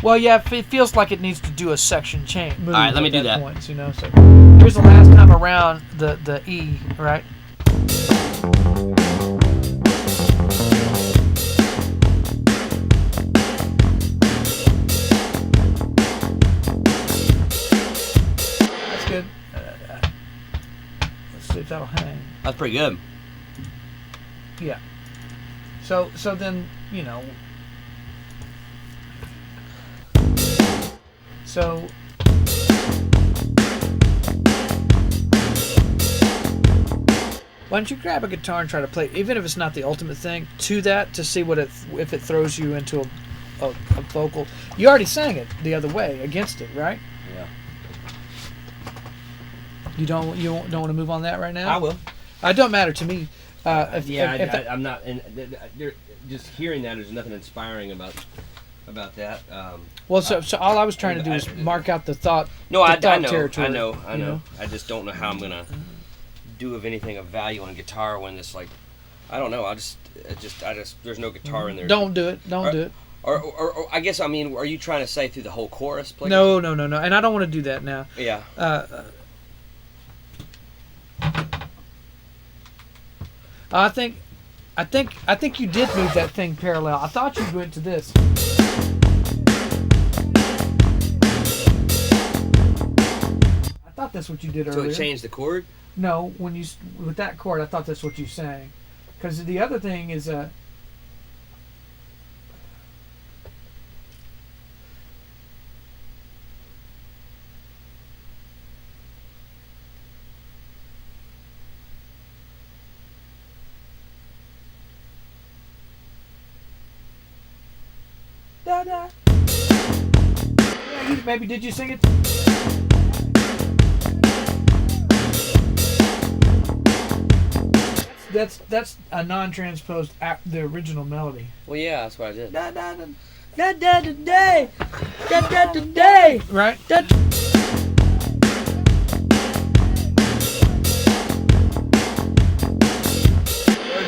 Well, yeah, it feels like it needs to do a section change. All right, let me do that. Points, you know, so here's the last time around the E, right? Good. Let's see if that'll hang. That's pretty good. Yeah. So then, you know. So. Why don't you grab a guitar and try to play, even if it's not the ultimate thing, to that to see what if it throws you into a vocal. You already sang it the other way against it, right? Yeah. You don't want to move on that right now? I will. It don't matter to me. I'm not. And just hearing that, there's nothing inspiring about that. Well, so all I was trying to do is mark out the thought. No, I know. Territory, I know. you know? I just don't know how I'm gonna do of anything of value on guitar when this like, I don't know. I just there's no guitar in there. Don't do it. Don't do it. Or I guess I mean, are you trying to say through the whole chorus? Please? No. And I don't want to do that now. Yeah. I think you did move that thing parallel. I thought you went to this. I thought that's what you did So earlier. it changed the chord? No, with that chord, I thought that's what you sang. Because the other thing is da da. Yeah, maybe did you sing it? That's a non-transposed the original melody. Well, yeah, that's what I did. Da da da da da da day, da da da day. Right. Da,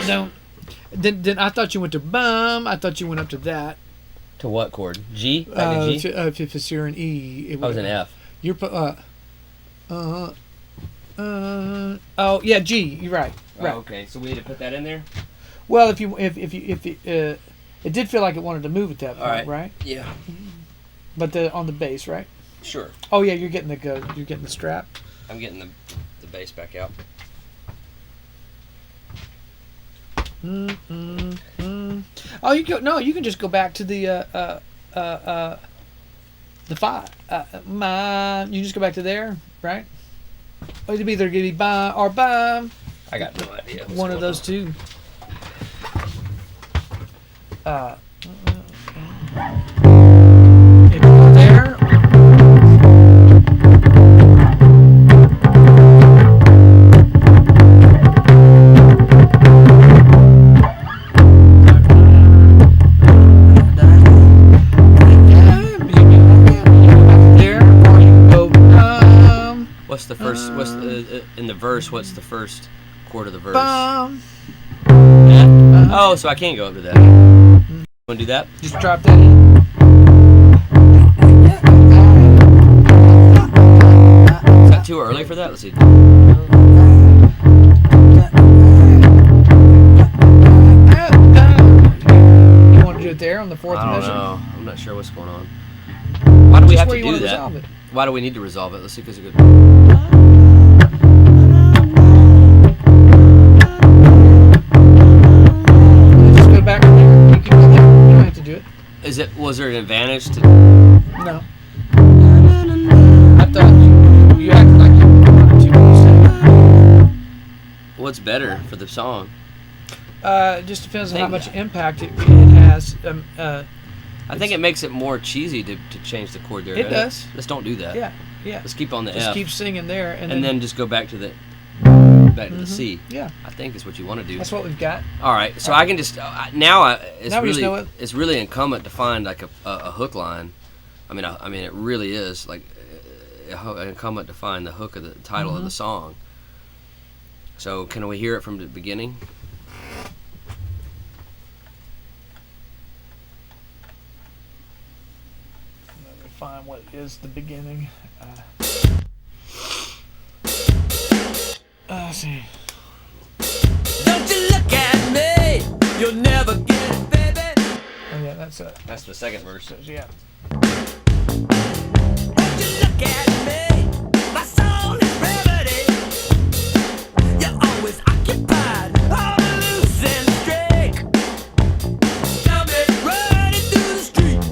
no. Then I thought you went to bum. I thought you went up to that. To what chord? G? Back to G? If it's here an E, it was an F. You're oh yeah, G. You're right. Right. Oh, okay, so we need to put that in there. Well, if it did feel like it wanted to move at that point, All right. right? Yeah. But on the bass, right? Sure. Oh yeah, you're getting the strap. I'm getting the bass back out. Oh, you can just go back to the 5. You just go back to there, right? Or it'd either be ba or bum. I got no idea. One of those two. If you go there. What's the first? What's in the verse? What's the first chord of the verse? Bum. That? Oh, so I can't go up to that. Want to do that? Just drop that in. Is that too early for that? Let's see. You want to do it there on the fourth I don't measure? know. I'm not sure what's going on. Why do we Just have where to you do wanna that? resolve it. Why do we need to resolve it? Let's see if it's a good. Just go back from there. You can go there. You don't have to do it. Was there an advantage to? No. I thought you acted like you wanted to when you said What's better for the song? it. Just depends on how much impact it has. I think it makes it more cheesy to change the chord there. It does. Let's don't do that. Yeah. Let's keep on the Just F. keep singing there, and then just go back to the C. Yeah. I think is what you want to do. That's what we've got. All right, so I can just it's Now we just know really it. it's really incumbent to find like a hook line. I mean it really is like incumbent to find the hook of the title of the song. So can we hear it from the beginning? Let me find what is the beginning. Let's see. Don't you look at me, you'll never get it, baby. Oh yeah, that's it. That's the second verse. Yeah. Don't you look at me, my soul is remedy. You're always occupied, on a losing streak. Tell me, running through the street.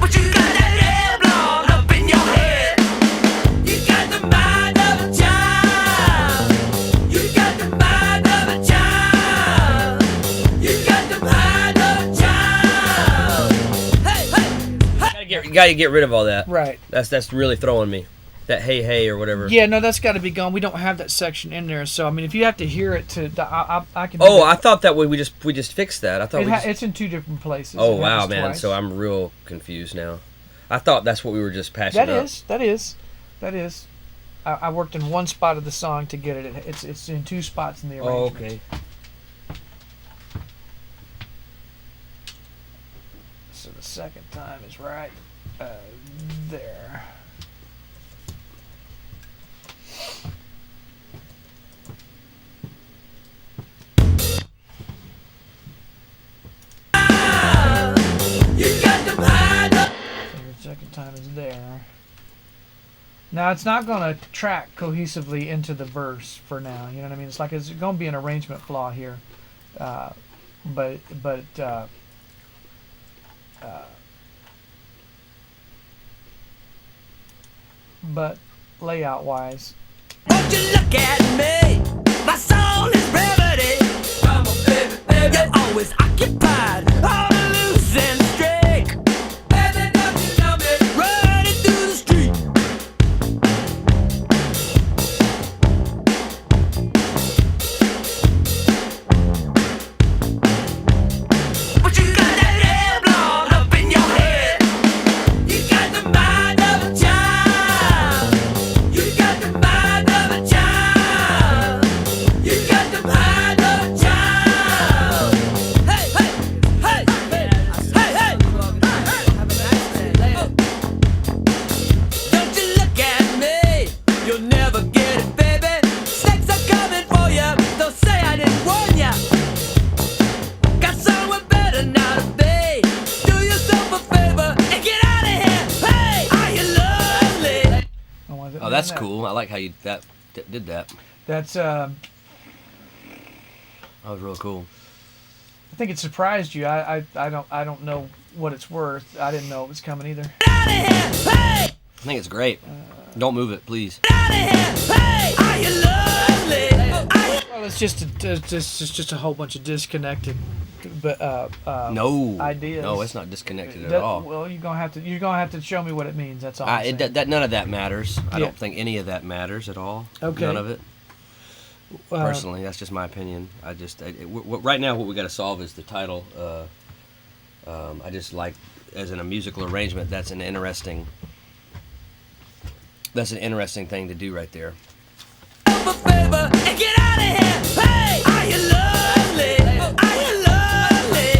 But you got that air blown up in your head. You got the mind of a child. You got the mind of a child. You got the mind of a child. Hey, hey, hey. You gotta get rid of all that. Right. That's really throwing me. That hey or whatever. Yeah, no, that's got to be gone. We don't have that section in there, so I mean, if you have to hear it I can. Oh, I thought that we just fixed that. I thought it's in two different places. Oh It wow, happens man! twice. So I'm real confused now. I thought that's what we were just patching That up. is. I worked in one spot of the song to get it. It's in two spots in the Oh, arrangement. okay. So the second time is right there. You got the mind of. So the second time is there. Now it's not going to track cohesively into the verse for now. You know what I mean? It's like it's going to be an arrangement flaw here, but layout wise, Won't you look at me? My soul is remedy. Come on, baby, baby. You're always occupied, on a losing streak. Baby, don't you know me? Running through the street. But you got that air blown up in your head. You got the mind of a child. You got the mind of a child. You got the mind of a child. Hey, hey, hey, hey, hey, hey. Don't you look at me, you'll never get it, baby. Snakes are coming for you, don't say I didn't warn ya. Got somewhere better now to be. Do yourself a favor and get out of here. Hey, are you lonely? Oh, that's cool. I like how you did that. That's That was real cool. I think it surprised you. I don't know what it's worth. I didn't know it was coming either. Get out of here. Hey, I think it's great. Don't move it, please. get out of here. Hey, are you lonely? Are you Well, it's just a whole bunch of disconnected, No ideas. No, it's not disconnected at all. Well, you're gonna have to show me what it means. That's all. I'm saying. None of that matters. I Yeah. don't think any of that matters at all. Okay. None of it. Personally, that's just my opinion. Right now, what we got to solve is the title. I just like, as in a musical arrangement, that's an interesting thing to do right there. a favor and get out of here? Hey, are you lonely? Are you lonely?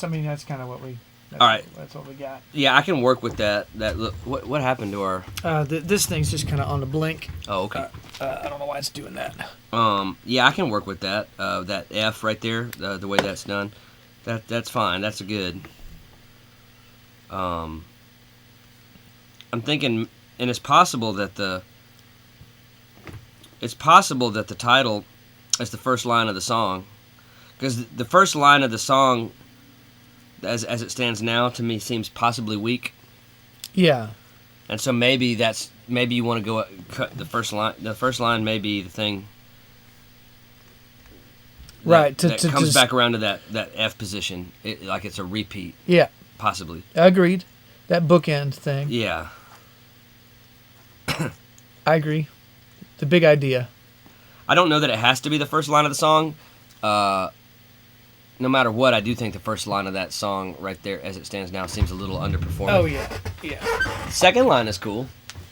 that's kind of what we. All right. That's what we got. Yeah, I can work with that. That look. What happened to our? This thing's just kind of on the blink. Oh, okay. I don't know why it's doing that. Yeah, I can work with that. That F right there, the way that's done, that's fine. That's good. I'm thinking, and it's possible that the title is the first line of the song, because the first line of the song, as it stands now, to me seems possibly weak. Yeah. And so maybe you want to go cut the first line. The first line may be the thing. Right. That comes back around to that F position, like it's a repeat. Yeah. Possibly. Agreed. That bookend thing. Yeah. I agree. The big idea. I don't know that it has to be the first line of the song. No matter what, I do think the first line of that song right there, as it stands now, seems a little underperforming. Oh yeah. Second line is cool.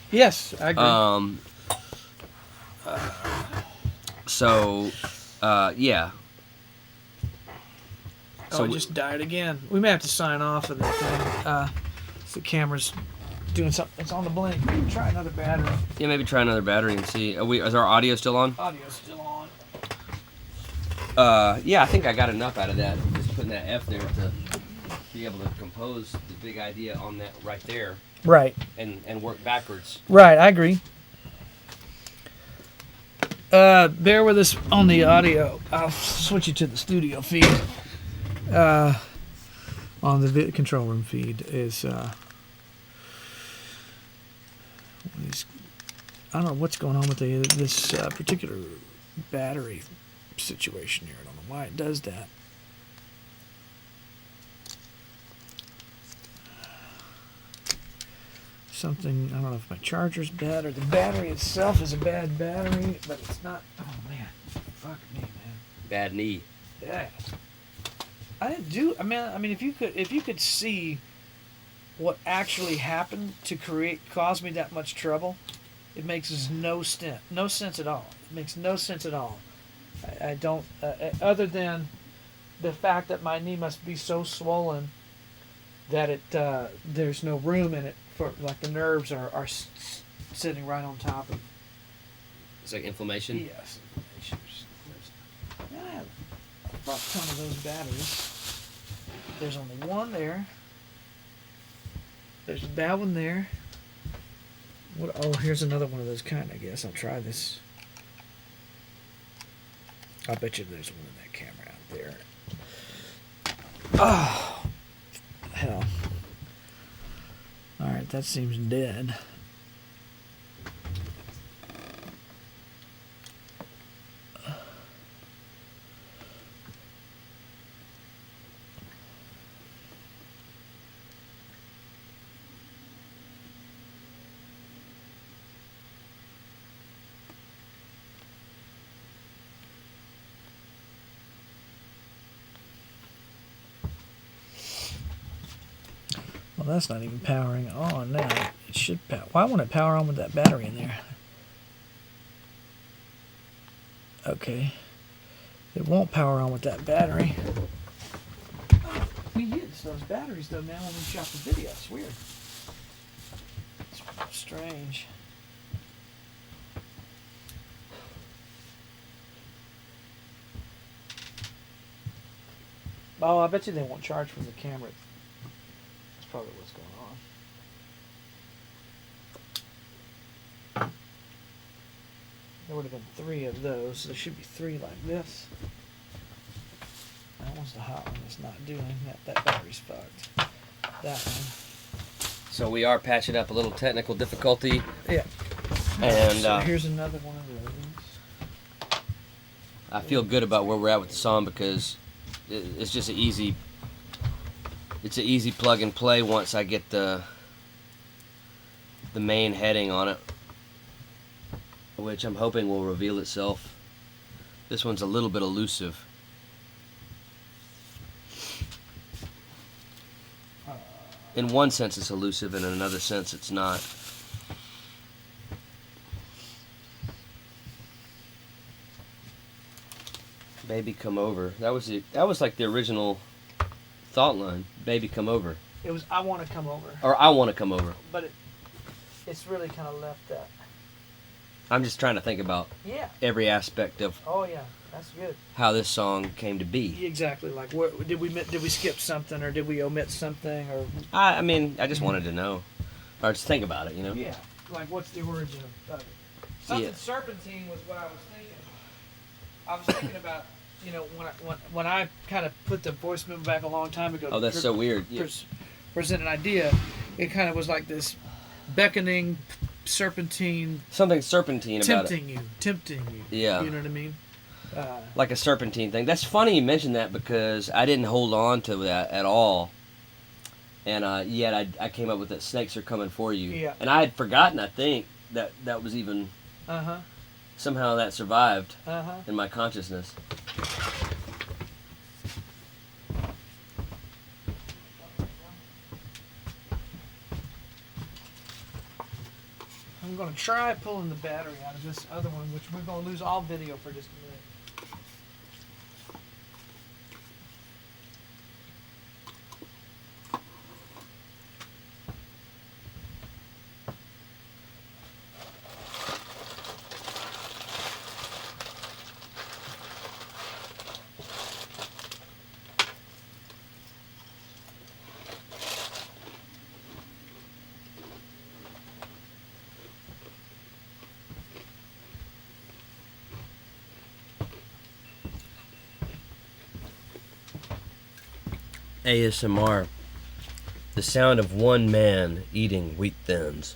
Yes, I agree. Yeah. So it just died again. We may have to sign off of that thing. The camera's doing something. It's on the blink. Maybe try another battery. Yeah, maybe try another battery and see. Is our audio still on? Audio's still on. Yeah, I think I got enough out of that. Just putting that F there to be able to compose the big idea on that right there. Right. And work backwards. Right, I agree. Bear with us on the audio. I'll switch you to the studio feed. On the control room feed is I don't know what's going on with this particular battery situation here. I don't know why it does that. Something, I don't know if my charger's bad or the battery itself is a bad battery, but it's not. Oh man, fuck me, man. Bad knee. Yeah. I didn't do. I mean, if you could see what actually happened to cause me that much trouble, it makes no sense at all. It makes no sense at all. I don't. Other than the fact that my knee must be so swollen that there's no room in it for, like, the nerves are sitting right on top of. It's like inflammation. Yes. I have a fuck ton of those batteries. There's only one there. There's that one there. Oh, here's another one of those kind, I guess. I'll try this. I bet you there's one in that camera out there. Oh, hell. Alright, that seems dead. Well, that's not even powering on now. It should power. Why won't it power on with that battery in there? Okay. It won't power on with that battery. We use those batteries, though, man, when we shot the video. It's weird. It's strange. Oh, I bet you they won't charge from the camera. That's probably what's going on. There would have been 3 of those. There should be 3 like this. That one's the hot one. It's not doing that. That battery's fucked. That one. So we are patching up a little technical difficulty. Yeah. And so here's another one of those. I feel good about where we're at with the song because it's just an easy plug and play once I get the main heading on it, which I'm hoping will reveal itself. This one's a little bit elusive. In one sense it's elusive, and in another sense it's not. Baby Come Over. That was like the original thought line? Baby, come over. It was I want to come over, Or I want to come over. but it's really kind of left that. I'm just trying to think about Yeah. every aspect of Oh yeah, that's good. how this song came to be. Exactly. Like, what did we skip something, or did we omit something, or I mean, I just wanted to know. Or just think about it, you know? yeah, like what's the origin of it? Something Yeah. serpentine was what I was thinking. I was thinking about, you know, when I kind of put the voice memo back a long time ago. Oh, that's so weird. Yeah. Present an idea. It kind of was like this beckoning serpentine, Something serpentine about it. tempting you. Yeah. You know what I mean? Like a serpentine thing. That's funny you mentioned that because I didn't hold on to that at all. And yet I came up with that snakes are coming for you. Yeah. And I had forgotten, I think, that was even, somehow that survived in my consciousness. I'm going to try pulling the battery out of this other one, which we're going to lose all video for just a minute. ASMR. The sound of one man eating wheat thins.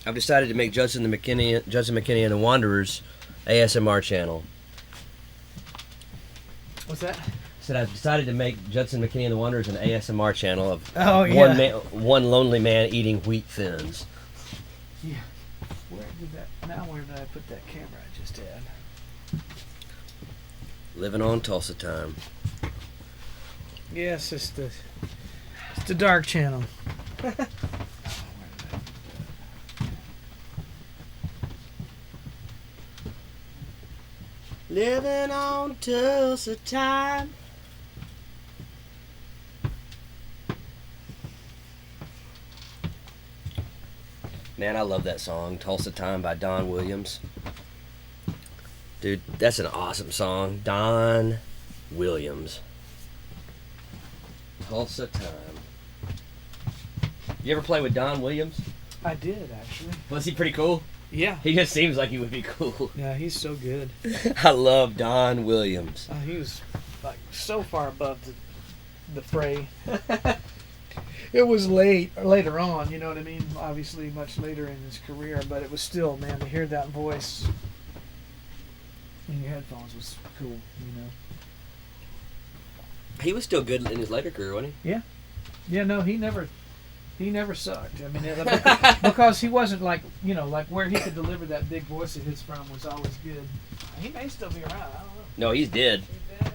I've decided to make Judson McKinney and the Wanderers ASMR channel. What's that? Said I've decided to make Judson McKinney and the Wanderers an ASMR channel of one lonely man eating wheat thins. Yeah. Where did I put that camera I just had? Living on Tulsa time. Yes, it's the dark channel. Living on Tulsa time. Man, I love that song, Tulsa Time by Don Williams. Dude, that's an awesome song. Don Williams. Tulsa Time. You ever play with Don Williams? I did, actually. Was he pretty cool? Yeah. He just seems like he would be cool. Yeah, he's so good. I love Don Williams. He was like so far above the fray. It was later on, you know what I mean? Obviously much later in his career, but it was still, man, to hear that voice in your headphones was cool, you know. He was still good in his later career, wasn't he? Yeah, no, he never sucked. I mean, because he wasn't like, you know, like where he could deliver that big voice of his from was always good. He may still be around, I don't know. No, he's dead. He's dead?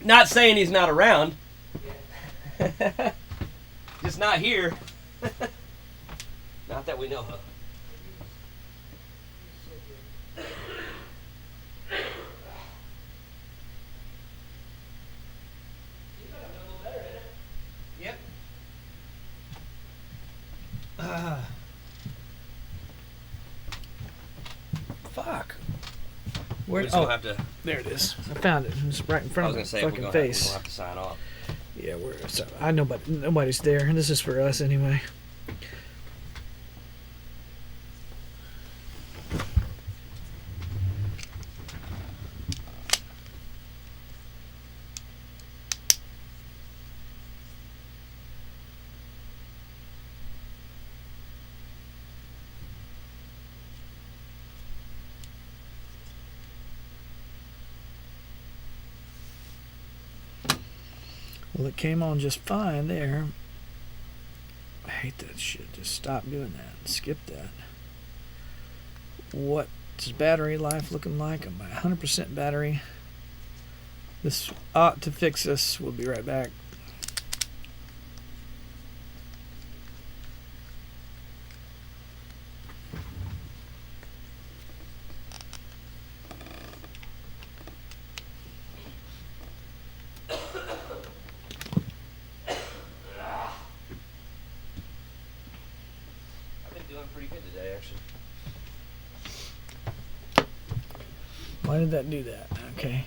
Not saying he's not around. Just not here. Not that we know of. Yep. Fuck. Where? We're just gonna have to. There it is. I found it. It's right in I front was of gonna my say we're fucking gonna face. have to sign off. Yeah, I know, but nobody's there, and this is for us anyway. Well, it came on just fine there. I hate that shit. Just stop doing that. Skip that. What's battery life looking like? I'm at 100% battery. This ought to fix this. We'll be right back. today, actually. Why did that do that? Okay.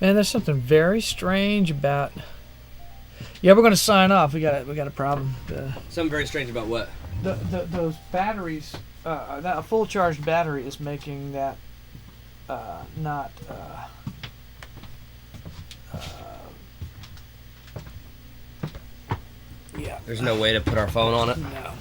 Man, there's something very strange about. Yeah, we're going to sign off. We got a problem. Something very strange about what? Those batteries. That a full charged battery is making that not. Yeah. There's no way to put our phone on it. No.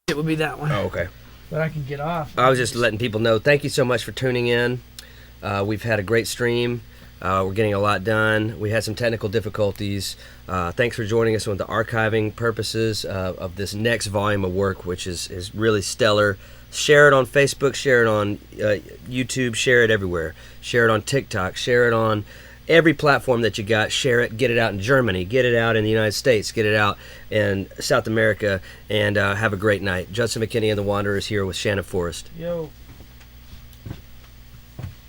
It would be that one. Oh, okay. But I can get off. I was just letting people know. Thank you so much for tuning in. We've had a great stream. We're getting a lot done. We had some technical difficulties. Thanks for joining us with the archiving purposes of this next volume of work, which is really stellar. Share it on Facebook, share it on YouTube, share it everywhere. Share it on TikTok, share it on every platform that you got. Share it, get it out in Germany, get it out in the United States, get it out in South America, and have a great night. Judson McKinney and the Wanderers here with Shannon Forrest. Yo.